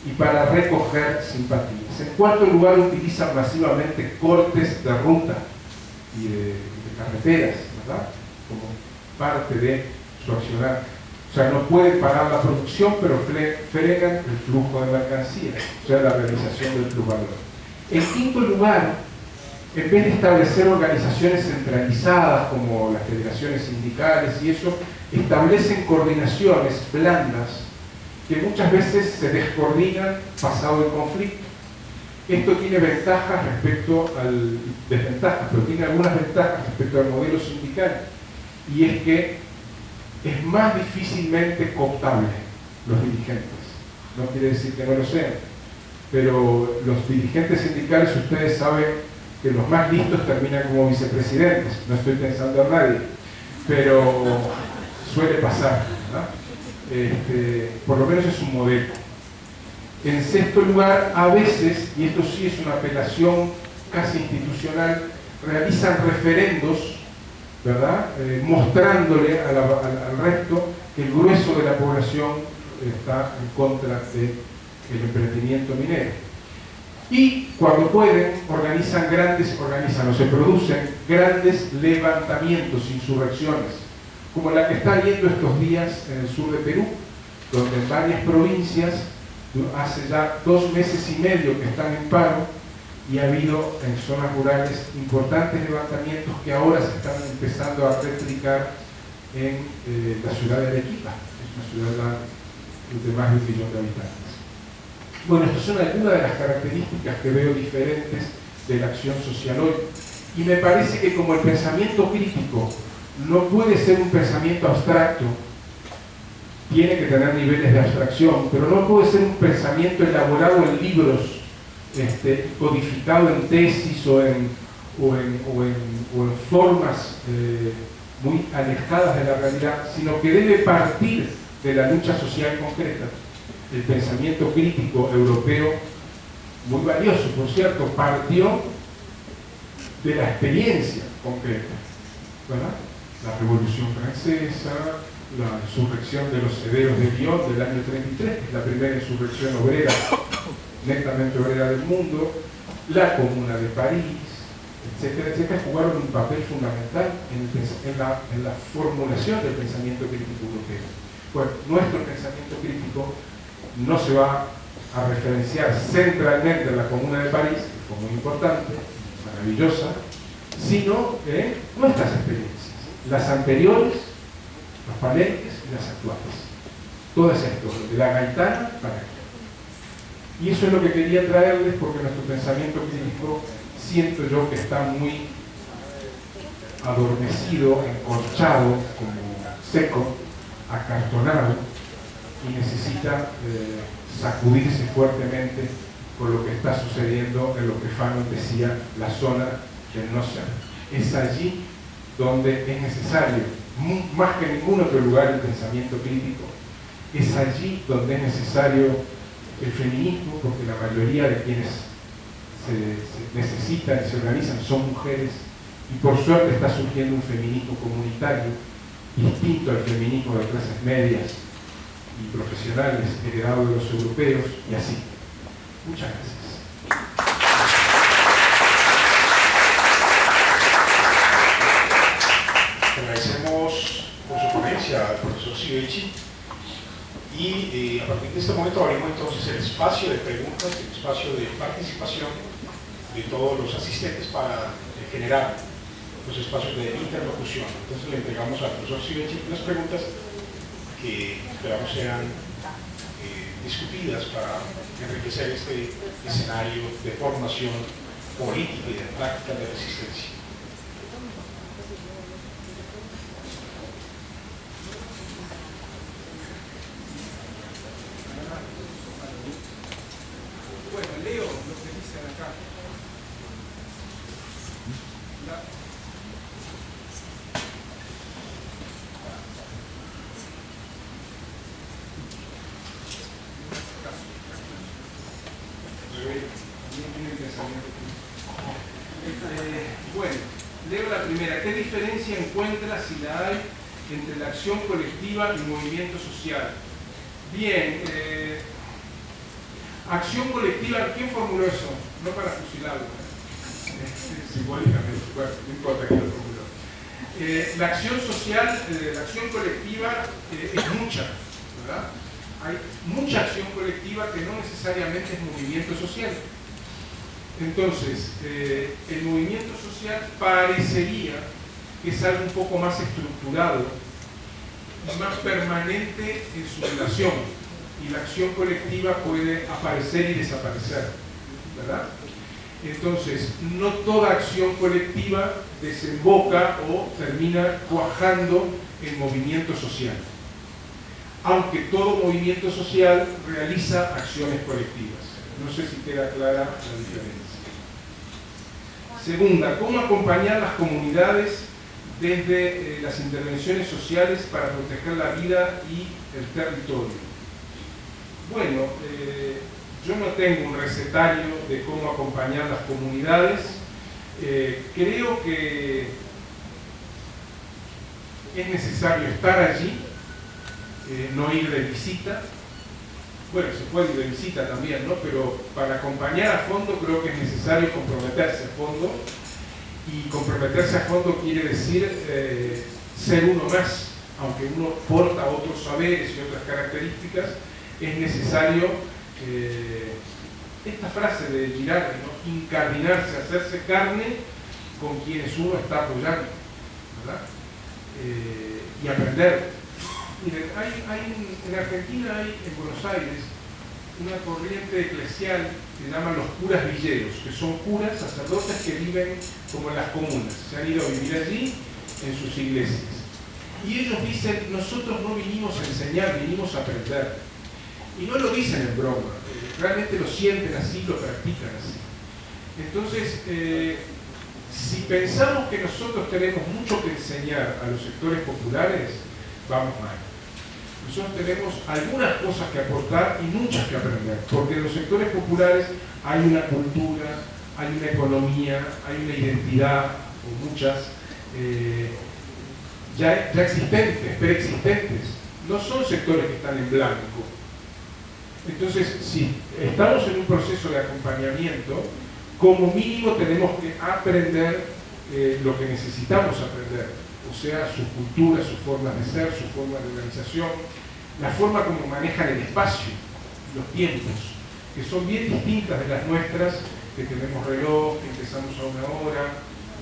y para recoger simpatías. En cuarto lugar, utilizan masivamente cortes de ruta y de carreteras, ¿verdad? Como parte de su accionar. O sea, no pueden parar la producción, pero frenan el flujo de mercancías, o sea, la realización del plusvalor. En quinto lugar, en vez de establecer organizaciones centralizadas como las federaciones sindicales y eso, establecen coordinaciones blandas que muchas veces se descoordinan pasado el conflicto. Esto tiene ventajas respecto al... desventajas, pero tiene algunas ventajas respecto al modelo sindical, y es que es más difícilmente cooptable los dirigentes. No quiere decir que no lo sean, pero los dirigentes sindicales, ustedes saben que los más listos terminan como vicepresidentes. No estoy pensando en nadie, pero suele pasar, ¿verdad? Por lo menos es un modelo. En sexto lugar, a veces, y esto sí es una apelación casi institucional, realizan referendos, ¿verdad? Mostrándole al resto que el grueso de la población está en contra del emprendimiento minero. Y cuando pueden, organizan o se producen grandes levantamientos, insurrecciones, como la que está habiendo estos días en el sur de Perú, donde en varias provincias hace ya 2 meses y medio que están en paro, y ha habido en zonas rurales importantes levantamientos que ahora se están empezando a replicar en la ciudad de Arequipa. Es una ciudad de más de 1 millón de habitantes. Bueno, estas son algunas de las características que veo diferentes de la acción social hoy. Y me parece que como el pensamiento crítico no puede ser un pensamiento abstracto, tiene que tener niveles de abstracción, pero no puede ser un pensamiento elaborado en libros, codificado en tesis o o en formas muy alejadas de la realidad, sino que debe partir de la lucha social concreta. El pensamiento crítico europeo, muy valioso, por cierto, partió de la experiencia concreta, ¿verdad? La Revolución Francesa, la insurrección de los Severos de Lyon del año 33, que es la primera insurrección obrera, netamente obrera del mundo, la Comuna de París, etcétera, etcétera, jugaron un papel fundamental en la formulación del pensamiento crítico europeo. Bueno, nuestro pensamiento crítico no se va a referenciar centralmente en la Comuna de París, que fue muy importante, maravillosa, sino en nuestras experiencias, las anteriores, los palenques y las actuales. Todas estas, de la gaitana para aquí. Y eso es lo que quería traerles, porque nuestro pensamiento crítico siento yo que está muy adormecido, encorchado, como seco, acartonado, y necesita sacudirse fuertemente por lo que está sucediendo en lo que Fanon decía, la zona del no ser. Es allí donde es necesario, más que en ningún otro lugar, el pensamiento crítico. Es allí donde es necesario el feminismo, porque la mayoría de quienes se necesitan y se organizan son mujeres, y por suerte está surgiendo un feminismo comunitario distinto al feminismo de clases medias y profesionales heredado de los europeos, y así. Muchas gracias. Agradecemos por su ponencia al profesor Civechi, y a partir de este momento abrimos entonces el espacio de preguntas, el espacio de participación de todos los asistentes para generar los espacios de interlocución. Entonces le entregamos al profesor Civechi unas preguntas que esperamos sean discutidas para enriquecer este escenario de formación política y de práctica de resistencia. Bueno, leo lo que dicen acá. Bueno, leo la primera. ¿Qué diferencia encuentra, si la hay, entre la acción colectiva y movimiento social? Bien, acción colectiva, ¿quién formuló eso? No para fusilarlo, simbólicamente, bueno, no importa quién lo formuló. La acción social, la acción colectiva es mucha, ¿verdad? Hay mucha acción colectiva que no necesariamente es movimiento social. Entonces, el movimiento social parecería que es algo un poco más estructurado y más permanente en su relación, y la acción colectiva puede aparecer y desaparecer, ¿verdad? Entonces, no toda acción colectiva desemboca o termina cuajando en movimiento social, aunque todo movimiento social realiza acciones colectivas. No sé si queda clara la diferencia. Segunda, ¿cómo acompañar las comunidades desde las intervenciones sociales para proteger la vida y el territorio? Bueno, yo no tengo un recetario de cómo acompañar las comunidades. Creo que es necesario estar allí, no ir de visita. Bueno, se puede ir de visita también, ¿no? Pero para acompañar a fondo creo que es necesario comprometerse a fondo, y comprometerse a fondo quiere decir ser uno más, aunque uno porta otros saberes y otras características. Es necesario, esta frase de Girardi, ¿no? Incardinarse, hacerse carne con quienes uno está apoyando, ¿verdad? Y aprender. Miren, en Argentina hay, en Buenos Aires, una corriente eclesial que se llama los curas villeros, que son curas, sacerdotes que viven como en las comunas, se han ido a vivir allí en sus iglesias. Y ellos dicen, nosotros no vinimos a enseñar, vinimos a aprender. Y no lo dicen en broma, realmente lo sienten así, lo practican así. Entonces, Si pensamos que nosotros tenemos mucho que enseñar a los sectores populares, vamos mal. Nosotros tenemos algunas cosas que aportar y muchas que aprender, porque en los sectores populares hay una cultura, hay una economía, hay una identidad, o muchas, ya existentes, preexistentes. No son sectores que están en blanco. Entonces, si estamos en un proceso de acompañamiento, como mínimo tenemos que aprender lo que necesitamos aprender, o sea, sus culturas, sus formas de ser, su forma de organización, la forma como manejan el espacio, los tiempos, que son bien distintas de las nuestras, que tenemos reloj, que empezamos a una hora.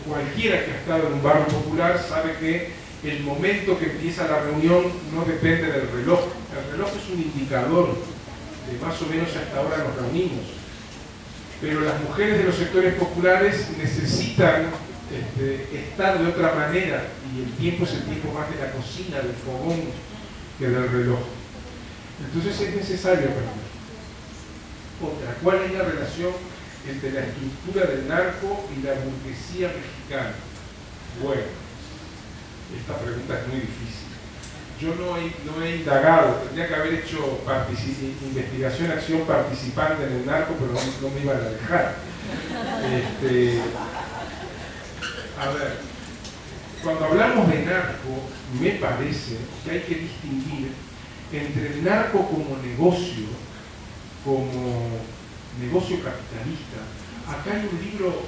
Cualquiera que ha estado en un barrio popular sabe que el momento que empieza la reunión no depende del reloj. El reloj es un indicador de más o menos hasta ahora nos reunimos. Pero las mujeres de los sectores populares necesitan estar de otra manera, y el tiempo es el tiempo más de la cocina, del fogón, que del reloj. Entonces es necesario aprender. Otra, ¿cuál es la relación entre la estructura del narco y la burguesía mexicana? Bueno, esta pregunta es muy difícil. Yo no he indagado, tendría que haber hecho investigación, acción participante en el narco, pero no me iban a dejar. A ver, cuando hablamos de narco, me parece que hay que distinguir entre el narco como negocio capitalista. Acá hay un libro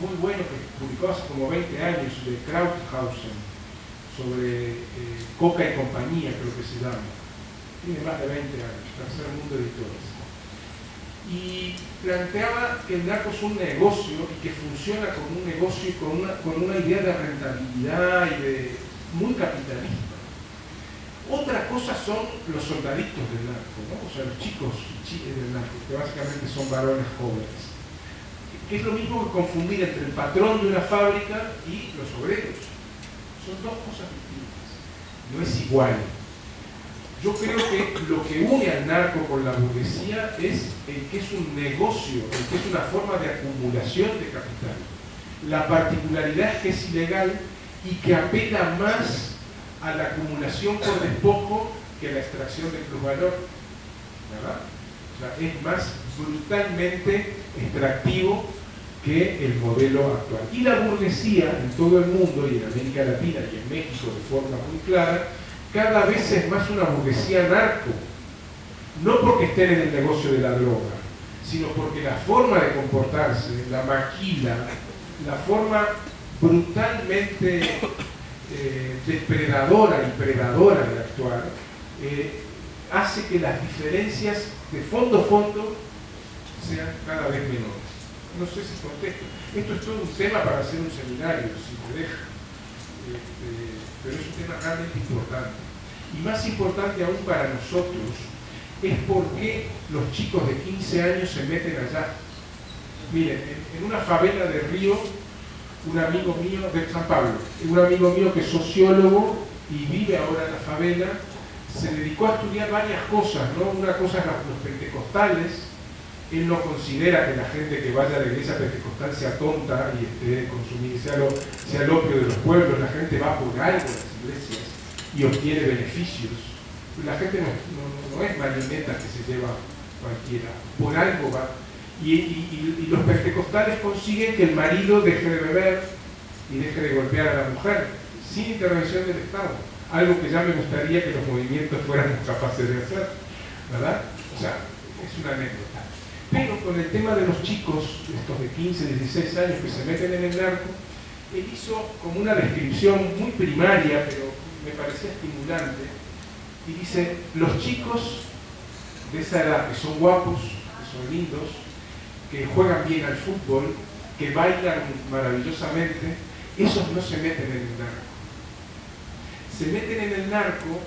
muy bueno que publicó hace como 20 años de Krauthausen sobre Coca y compañía, creo que se llama. Tiene más de 20 años, Tercer Mundo Editores. Y planteaba que el narco es un negocio y que funciona como un negocio y con una idea de rentabilidad y de muy capitalista. Otra cosa son los soldaditos del narco, ¿no? O sea, los chicos del narco, que básicamente son varones jóvenes. Que es lo mismo que confundir entre el patrón de una fábrica y los obreros. Son dos cosas distintas. No es igual. Yo creo que lo que une al narco con la burguesía es el que es un negocio, el que es una forma de acumulación de capital. La particularidad es que es ilegal y que apela más a la acumulación por despojo que la extracción de plusvalor, ¿verdad? O sea, es más brutalmente extractivo que el modelo actual. Y la burguesía en todo el mundo, y en América Latina y en México de forma muy clara, cada vez es más una burguesía narco. No porque estén en el negocio de la droga, sino porque la forma de comportarse, la maquila, la forma brutalmente depredadora y predadora de actuar, hace que las diferencias de fondo a fondo sean cada vez menores. No sé si contesto. Esto es todo un tema para hacer un seminario, si me deja. Pero es un tema realmente importante. Y más importante aún para nosotros es por qué los chicos de 15 años se meten allá. Miren, en una favela de Río, un amigo mío, de San Pablo, un amigo mío que es sociólogo y vive ahora en la favela, se dedicó a estudiar varias cosas, ¿no? Una cosa es los pentecostales. Él no considera que la gente que vaya a la iglesia pentecostal sea tonta y esté consumiendo, sea el opio de los pueblos. La gente va por algo a las iglesias y obtiene beneficios. La gente no es marioneta que se lleva cualquiera, por algo va. Y los pentecostales consiguen que el marido deje de beber y deje de golpear a la mujer, sin intervención del Estado. Algo que ya me gustaría que los movimientos fuéramos capaces de hacer, ¿verdad? O sea, es una anécdota. Pero con el tema de los chicos, estos de 15, 16 años que se meten en el narco, él hizo como una descripción muy primaria, pero me parecía estimulante, y dice, los chicos de esa edad, que son guapos, que son lindos, que juegan bien al fútbol, que bailan maravillosamente, esos no se meten en el narco. Se meten en el narco,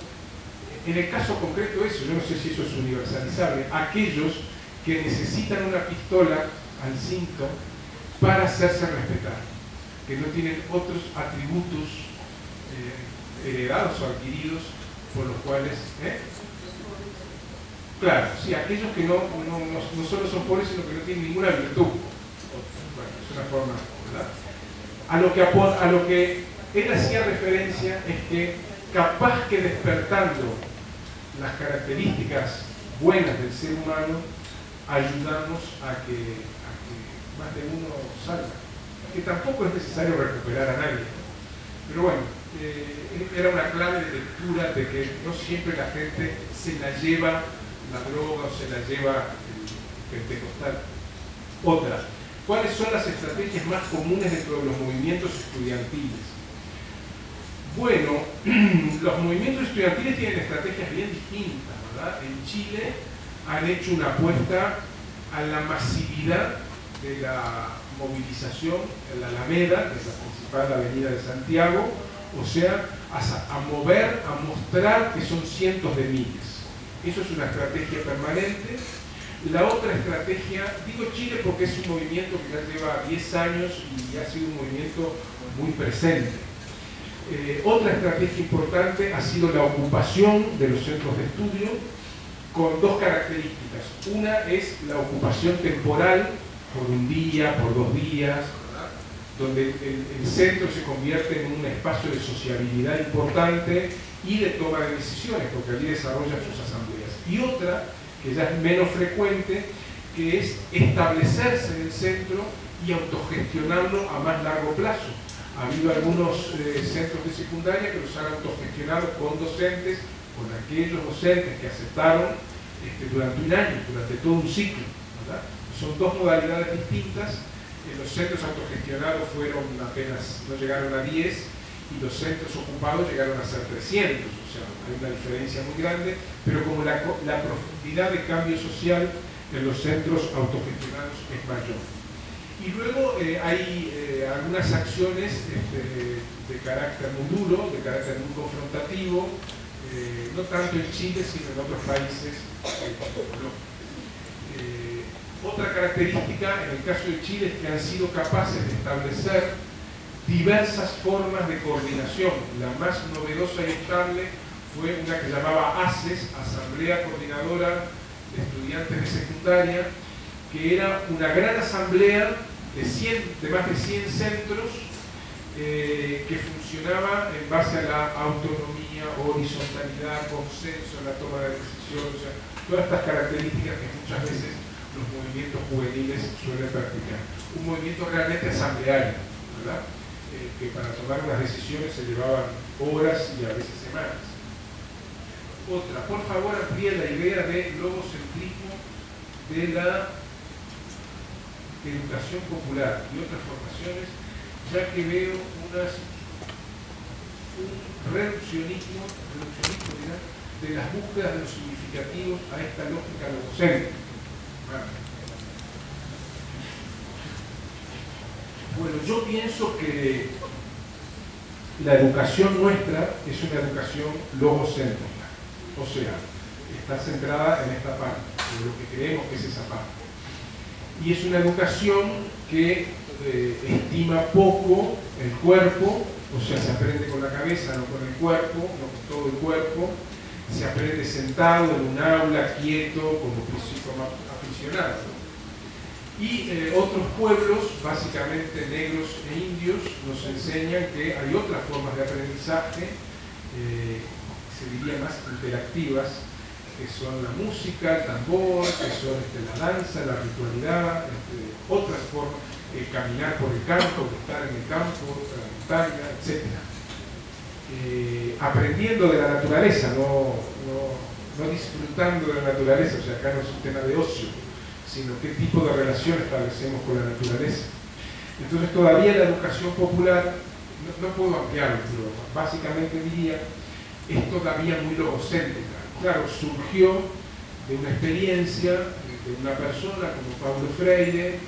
en el caso concreto eso, yo no sé si eso es universalizable, aquellos que necesitan una pistola al cinto para hacerse respetar, que no tienen otros atributos heredados o adquiridos por los cuales... Claro, sí, aquellos que no solo son pobres, sino que no tienen ninguna virtud. Bueno, es una forma, ¿verdad? A lo que él hacía referencia es que capaz que despertando las características buenas del ser humano, ayudamos a que más de uno salga. Que tampoco es necesario recuperar a nadie. Pero bueno, era una clave de lectura de que no siempre la gente se la lleva la droga o se la lleva el pentecostal. Otra, ¿cuáles son las estrategias más comunes dentro de los movimientos estudiantiles? Bueno, los movimientos estudiantiles tienen estrategias bien distintas, ¿verdad? En Chile han hecho una apuesta a la masividad de la movilización en la Alameda, que es la principal avenida de Santiago, o sea, a mover, a mostrar que son cientos de miles. Eso es una estrategia permanente. La otra estrategia, digo Chile porque es un movimiento que ya lleva 10 años y ha sido un movimiento muy presente. Otra estrategia importante ha sido la ocupación de los centros de estudio con dos características. Una es la ocupación temporal, por un día, por 2 días, ¿verdad? Donde el centro se convierte en un espacio de sociabilidad importante y de toma de decisiones, porque allí desarrollan sus asambleas. Y otra, que ya es menos frecuente, que es establecerse en el centro y autogestionarlo a más largo plazo. Ha habido algunos centros de secundaria que los han autogestionado con docentes, con aquellos docentes que aceptaron durante un año, durante todo un ciclo, ¿verdad? Son dos modalidades distintas. Los centros autogestionados no llegaron a 10, y los centros ocupados llegaron a ser 300, o sea, hay una diferencia muy grande, pero como la profundidad de cambio social en los centros autogestionados es mayor. Y luego hay algunas acciones de carácter muy duro, de carácter muy confrontativo, no tanto en Chile, sino en otros países como Colombia. Otra característica en el caso de Chile es que han sido capaces de establecer diversas formas de coordinación. La más novedosa y estable fue una que llamaba ACES, Asamblea Coordinadora de Estudiantes de Secundaria, que era una gran asamblea de más de 100 centros que funcionaba en base a la autonomía, horizontalidad, consenso en la toma de decisiones, o sea, todas estas características que muchas veces los movimientos juveniles suelen practicar. Un movimiento realmente asambleario, ¿verdad? Que para tomar unas decisiones se llevaban horas y a veces semanas. Otra, por favor, amplíe la idea de logocentrismo de la educación popular y otras formaciones, ya que veo un reduccionismo de las búsquedas de los significativos a esta lógica logocéntrica. Bueno, yo pienso que la educación nuestra es una educación logocéntrica, o sea, está centrada en esta parte, en lo que creemos que es esa parte. Y es una educación que estima poco el cuerpo, o sea, se aprende con la cabeza, no con el cuerpo, no con todo el cuerpo, se aprende sentado en un aula, quieto, como aficionado. Y otros pueblos, básicamente negros e indios, nos enseñan que hay otras formas de aprendizaje, se diría más interactivas, que son la música, el tambor, que son la danza, la ritualidad, otras formas, caminar por el campo, estar en el campo, la montaña, etc. Aprendiendo de la naturaleza, no disfrutando de la naturaleza, o sea, acá no es un tema de ocio, sino qué tipo de relación establecemos con la naturaleza. Entonces todavía la educación popular, no puedo ampliarlo, pero básicamente diría, es todavía muy logocéntrica. Claro, surgió de una experiencia de una persona como Paulo Freire,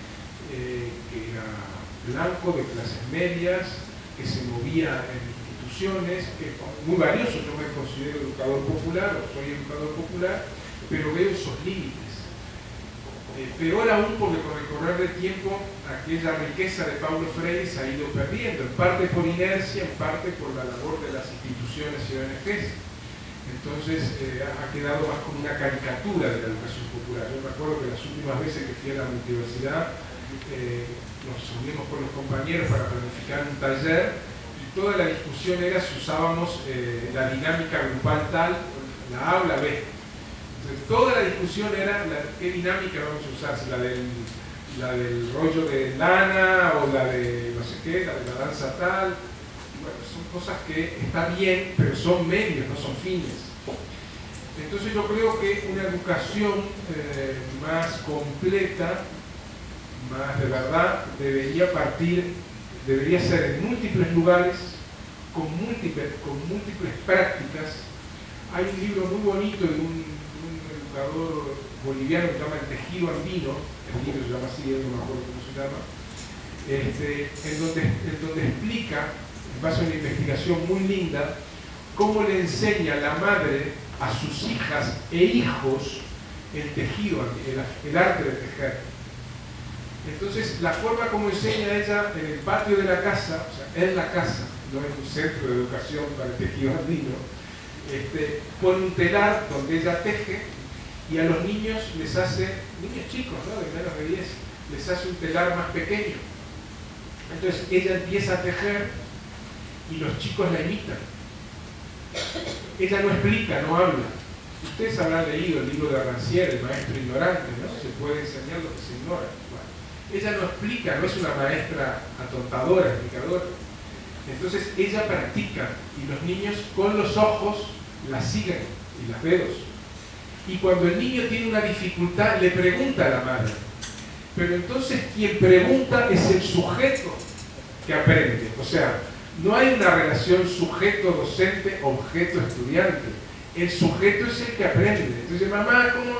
que era blanco, de clases medias, que se movía en instituciones, que es muy valioso. Yo me considero educador popular, o soy educador popular, pero veo esos límites. Peor aún porque con el correr del tiempo aquella riqueza de Paulo Freire se ha ido perdiendo, en parte por inercia, en parte por la labor de las instituciones y ONGs. Entonces ha quedado más como una caricatura de la educación popular. Yo me acuerdo que las últimas veces que fui a la universidad nos unimos con los compañeros para planificar un taller y toda la discusión era si usábamos la dinámica grupal tal, la A o la B. Entonces, toda la discusión era qué dinámica vamos a usar, si la del rollo de lana o la de no sé qué, la de la danza tal. Bueno, son cosas que están bien, pero son medios, no son fines. Entonces yo creo que una educación más completa, más de verdad, debería ser en múltiples lugares, con múltiples prácticas. Hay un libro muy bonito de un educador boliviano que se llama El Tejido Andino, el libro se llama así, no me acuerdo cómo se llama, en donde explica, en base a una investigación muy linda, cómo le enseña la madre a sus hijas e hijos el tejido, el arte de tejer. Entonces, la forma como enseña ella en el patio de la casa, o sea, en la casa, no es un centro de educación para el tejido andino, pone un telar donde ella teje y a los niños les hace, niños chicos, ¿no?, de menos de 10, les hace un telar más pequeño. Entonces, ella empieza a tejer y los chicos la imitan. Ella no explica, no habla. Ustedes habrán leído el libro de Rancière, El maestro ignorante, ¿no? Se puede enseñar lo que se ignora. Bueno, ella no explica, no es una maestra atontadora, explicadora. Entonces ella practica y los niños con los ojos la siguen y los dedos. Y cuando el niño tiene una dificultad, le pregunta a la madre. Pero entonces quien pregunta es el sujeto que aprende. O sea, no hay una relación sujeto-docente, objeto-estudiante. El sujeto es el que aprende. Entonces, mamá, ¿cómo?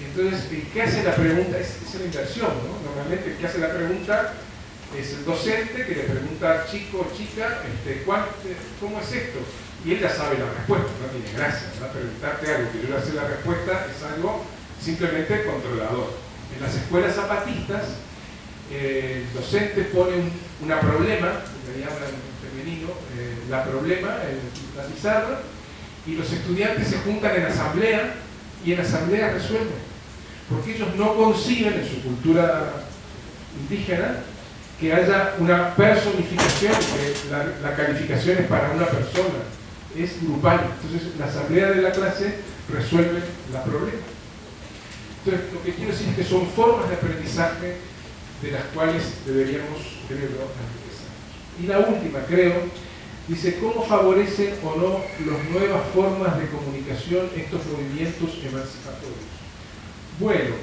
Entonces, el que hace la pregunta es una inversión, ¿no? Normalmente el que hace la pregunta es el docente que le pregunta al chico o chica, ¿cómo es esto? Y él ya sabe la respuesta, no tiene gracia, ¿verdad? Preguntarte algo que yo le hace la respuesta es algo simplemente controlador. En las escuelas zapatistas, el docente pone una problema, que hablan en femenino, la problema en la pizarra, y los estudiantes se juntan en asamblea y en asamblea resuelven, porque ellos no conciben en su cultura indígena que haya una personificación, que la calificación es para una persona, es grupal. Entonces la asamblea de la clase resuelve la problema. Entonces lo que quiero decir es que son formas de aprendizaje de las cuales deberíamos empezar. Y la última, creo, dice, ¿cómo favorecen o no las nuevas formas de comunicación estos movimientos emancipatorios? Bueno,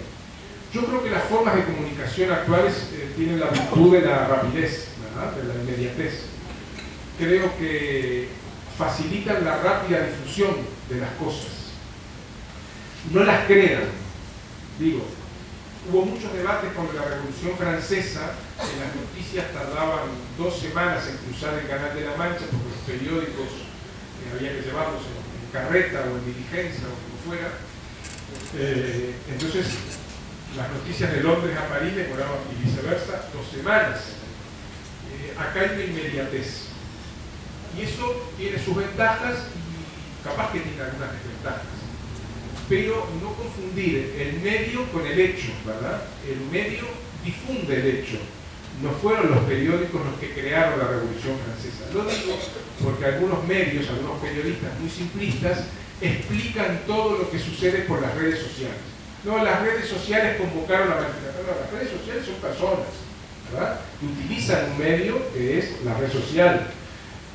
yo creo que las formas de comunicación actuales tienen la virtud de la rapidez, ¿verdad?, de la inmediatez. Creo que facilitan la rápida difusión de las cosas. No las crean. Digo, hubo muchos debates con la Revolución Francesa, que las noticias tardaban 2 semanas en cruzar el Canal de la Mancha, porque los periódicos había que llevarlos en carreta o en diligencia o como fuera. Entonces, las noticias de Londres a París demoraban, y viceversa, 2 semanas. Acá hay una inmediatez. Y eso tiene sus ventajas y capaz que tiene algunas desventajas. Pero no confundir el medio con el hecho, ¿verdad? El medio difunde el hecho. No fueron los periódicos los que crearon la Revolución Francesa. Lo digo porque algunos medios, algunos periodistas muy simplistas, explican todo lo que sucede por las redes sociales. No, las redes sociales convocaron a manifestación. No, las redes sociales son personas, ¿verdad?, que utilizan un medio que es la red social.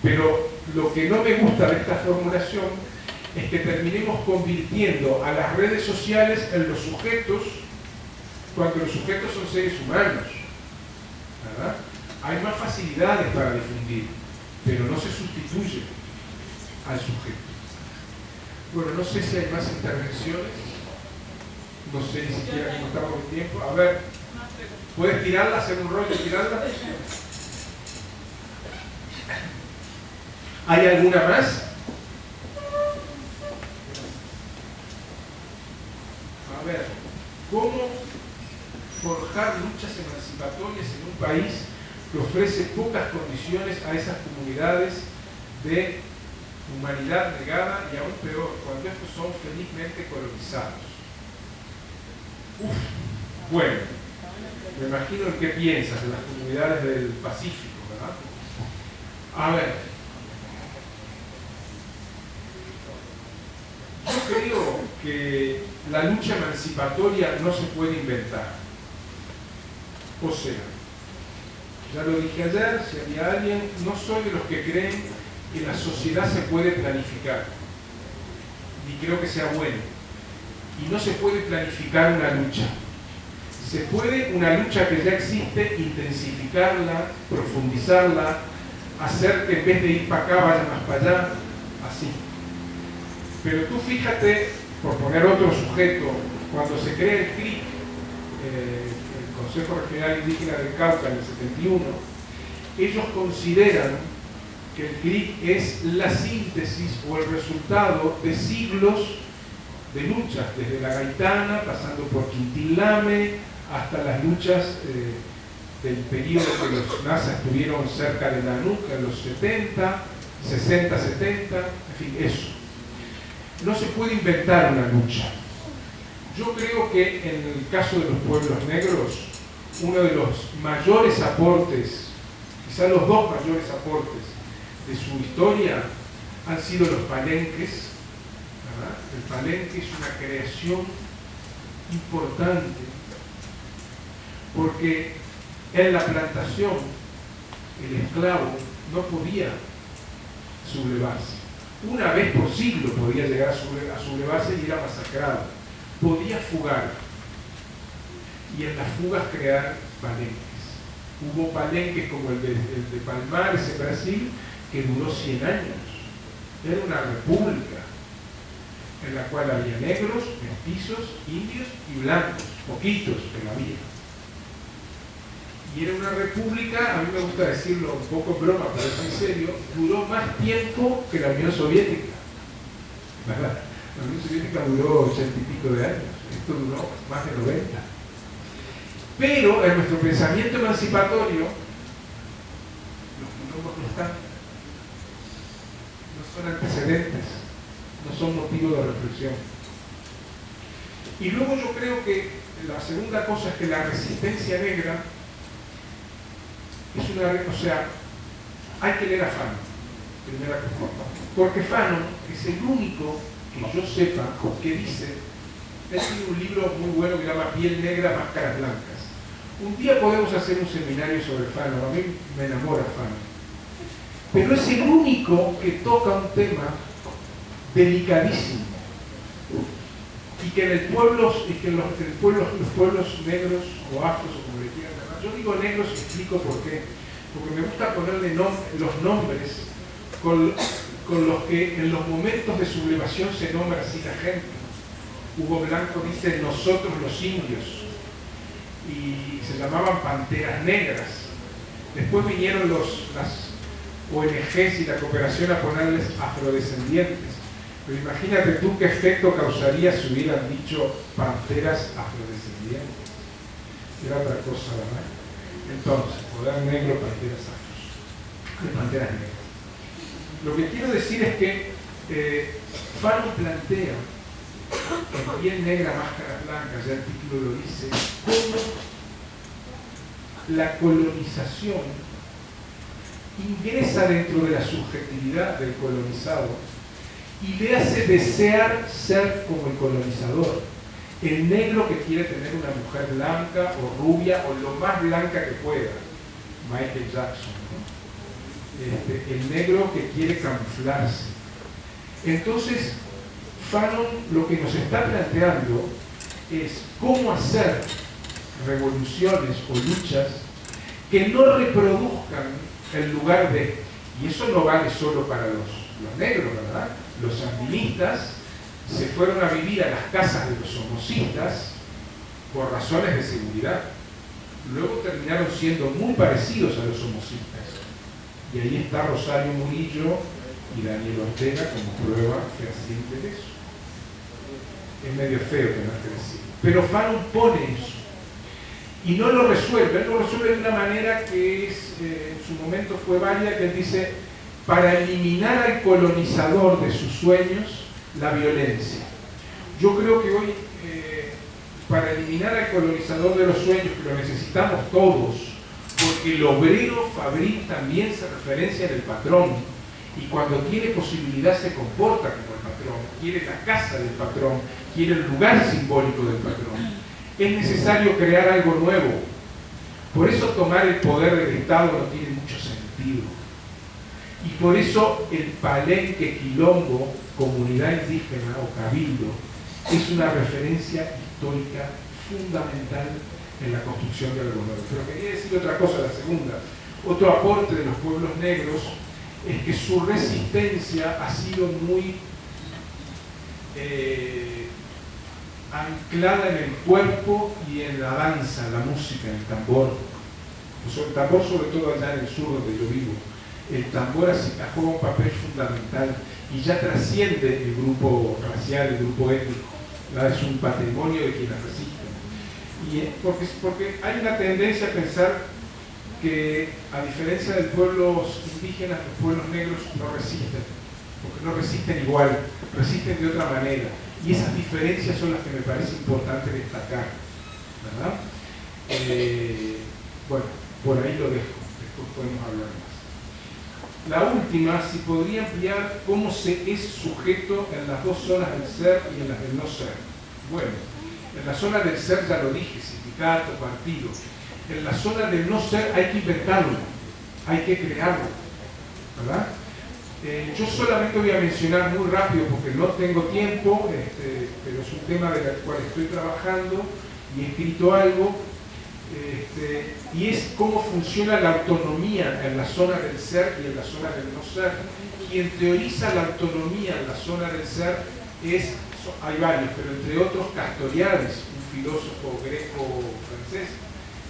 Pero lo que no me gusta de esta formulación es que terminemos convirtiendo a las redes sociales en los sujetos, cuando los sujetos son seres humanos, ¿verdad? Hay más facilidades para difundir, pero no se sustituye al sujeto. Bueno, no sé si hay más intervenciones, no sé ni siquiera cómo estamos en tiempo. A ver, ¿puedes tirarla, hacer un rollo y tirarla? ¿Hay alguna más? A ver, ¿cómo forjar luchas emancipatorias en un país que ofrece pocas condiciones a esas comunidades de humanidad negada y aún peor, cuando estos son felizmente colonizados? Bueno, Me imagino en qué piensas de las comunidades del Pacífico, ¿verdad? A ver, yo creo que la lucha emancipatoria no se puede inventar. O sea, ya lo dije ayer, si había alguien, no soy de los que creen que la sociedad se puede planificar, ni creo que sea bueno. Y no se puede planificar una lucha. Se puede una lucha que ya existe, intensificarla, profundizarla, hacer que en vez de ir para acá vaya más para allá, así. Pero tú fíjate, por poner otro sujeto, cuando se crea el CRIC, el Consejo Regional Indígena del Cauca en el 71, ellos consideran que el CRIC es la síntesis o el resultado de siglos de luchas, desde la Gaitana, pasando por Quintilame, hasta las luchas del periodo que los nazis estuvieron cerca de la nuca, en los 70, 60, 70, en fin, eso. No se puede inventar una lucha. Yo creo que en el caso de los pueblos negros, uno de los mayores aportes, quizás los dos mayores aportes de su historia han sido los palenques, ¿verdad? El palenque es una creación importante porque en la plantación el esclavo no podía sublevarse. Una vez por siglo podía llegar a sublevarse y era masacrado. Podía fugar y en las fugas crear palenques. Hubo palenques como el de Palmares en Brasil que duró 100 años. Era una república en la cual había negros, mestizos, indios y blancos, poquitos, pero había. Y era una república, a mí me gusta decirlo un poco en broma, pero es en serio, duró más tiempo que la Unión Soviética, ¿verdad? La Unión Soviética duró 80 y pico de años, esto duró más de 90. Pero en nuestro pensamiento emancipatorio, los quilombos no están, no son antecedentes, no son motivo de reflexión. Y luego yo creo que la segunda cosa es que la resistencia negra es una, o sea, hay que leer a Fanon, primera cosa, porque Fanon es el único que yo sepa que dice, él tiene un libro muy bueno que se llama Piel Negra, Máscaras Blancas. Un día podemos hacer un seminario sobre Fanon, a mí me enamora Fanon, pero es el único que toca un tema delicadísimo y que en el pueblo, los pueblos negros o afros o como le quieran llamar, yo digo negros y explico por qué, porque me gusta ponerle los nombres con los que en los momentos de sublevación se nombra así la gente. Hugo Blanco dice nosotros los indios y se llamaban panteras negras. Después vinieron las ONGs y la cooperación a ponerles afrodescendientes. Pero imagínate tú qué efecto causaría si hubieran dicho panteras afrodescendientes. Era otra cosa, ¿verdad? Entonces, poder negro, panteras afros. Panteras negras. Lo que quiero decir es que Fanon plantea en Piel Negra, Máscaras Blancas, ya el título lo dice, cómo la colonización ingresa dentro de la subjetividad del colonizado y le hace desear ser como el colonizador. El negro que quiere tener una mujer blanca o rubia o lo más blanca que pueda, Michael Jackson, ¿no? El negro que quiere camuflarse. Entonces, Fanon lo que nos está planteando es cómo hacer revoluciones o luchas que no reproduzcan el lugar de, y eso no vale solo para los negros, ¿verdad? Los sandinistas se fueron a vivir a las casas de los somocistas por razones de seguridad. Luego terminaron siendo muy parecidos a los somocistas. Y ahí está Rosario Murillo y Daniel Ortega como prueba fehaciente de eso. Es medio feo tener que decir. Pero Fanon pone eso. Y no lo resuelve. Él lo resuelve de una manera que en su momento fue válida, que él dice, para eliminar al colonizador de sus sueños, la violencia. Yo creo que hoy para eliminar al colonizador de los sueños, que lo necesitamos todos, porque el obrero fabril también se referencia en el patrón, y cuando tiene posibilidad se comporta como el patrón, quiere la casa del patrón, quiere el lugar simbólico del patrón. Es necesario crear algo nuevo. Por eso tomar el poder del Estado no tiene mucho sentido. Y por eso el Palenque Quilombo, comunidad indígena o cabildo, es una referencia histórica fundamental en la construcción de algo nuevo. Pero quería decir otra cosa, la segunda. Otro aporte de los pueblos negros es que su resistencia ha sido muy anclada en el cuerpo y en la danza, la música, en el tambor. El tambor, sobre todo allá en el sur donde yo vivo, el tambor juega un papel fundamental y ya trasciende el grupo racial, el grupo étnico. Es un patrimonio de quienes resisten. Y porque hay una tendencia a pensar que, a diferencia de pueblos indígenas, los pueblos negros no resisten, porque no resisten igual, resisten de otra manera. Y esas diferencias son las que me parece importante destacar, ¿verdad? Bueno, por ahí lo dejo, después podemos hablar más. La última, si podría ampliar cómo se es sujeto en las dos zonas del ser y en las del no ser. Bueno, en la zona del ser ya lo dije, sindicato, partido. En la zona del no ser hay que inventarlo, hay que crearlo, ¿verdad? Yo solamente voy a mencionar muy rápido porque no tengo tiempo, pero es un tema del cual estoy trabajando y he escrito algo, y es cómo funciona la autonomía en la zona del ser y en la zona del no ser. Quien teoriza la autonomía en la zona del ser hay varios, pero entre otros Castoriadis, un filósofo greco-francés,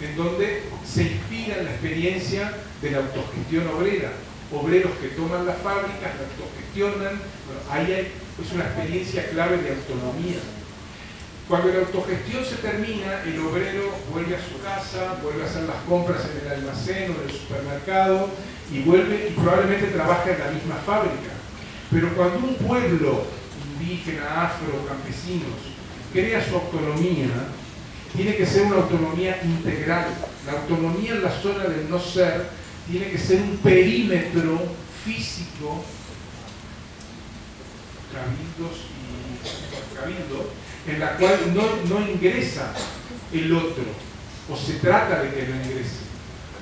en donde se inspira en la experiencia de la autogestión obrera. Obreros que toman las fábricas, la autogestionan, bueno, ahí es una experiencia clave de autonomía. Cuando la autogestión se termina, el obrero vuelve a su casa, vuelve a hacer las compras en el almacén o en el supermercado y vuelve y probablemente trabaja en la misma fábrica. Pero cuando un pueblo indígena, afro, campesinos, crea su autonomía, tiene que ser una autonomía integral. La autonomía en la zona del no ser tiene que ser un perímetro físico, cabildo, en la cual no ingresa el otro, o se trata de que no ingrese,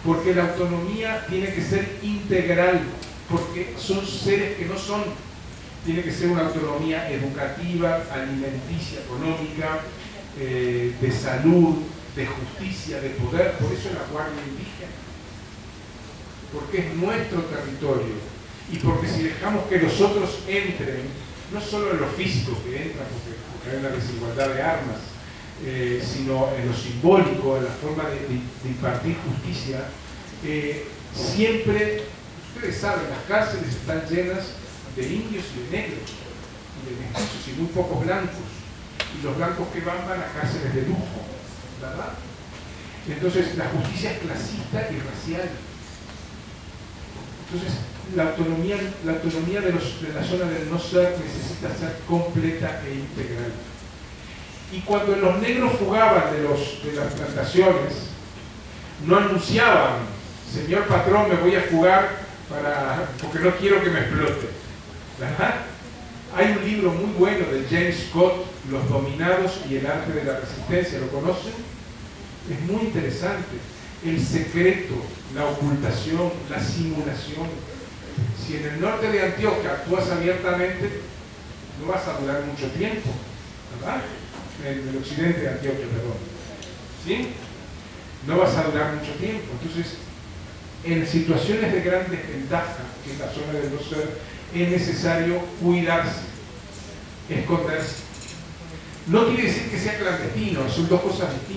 porque la autonomía tiene que ser integral, porque son seres que no son, tiene que ser una autonomía educativa, alimenticia, económica, de salud, de justicia, de poder. Por eso la Guardia Indígena, porque es nuestro territorio, y porque si dejamos que los otros entren, no solo en lo físico que entran, porque hay una desigualdad de armas, sino en lo simbólico, en la forma de impartir justicia, siempre, ustedes saben, las cárceles están llenas de indios y de negros, y de mestizos, y muy pocos blancos, y los blancos que van a cárceles de lujo, ¿verdad? Entonces la justicia es clasista y racial. Entonces la autonomía de la zona del no ser necesita ser completa e integral. Y cuando los negros fugaban de las plantaciones, no anunciaban: señor patrón, me voy a fugar porque no quiero que me explote, ¿verdad? Hay un libro muy bueno de James Scott, Los dominados y el arte de la resistencia, ¿lo conocen? Es muy interesante. El secreto, la ocultación, la simulación. Si en el norte de Antioquia actúas abiertamente, no vas a durar mucho tiempo, ¿verdad? En el occidente de Antioquia, perdón. ¿Sí? No vas a durar mucho tiempo. Entonces, en situaciones de gran desventaja, que es la zona del no ser, es necesario cuidarse, esconderse. No quiere decir que sea clandestino, son dos cosas distintas.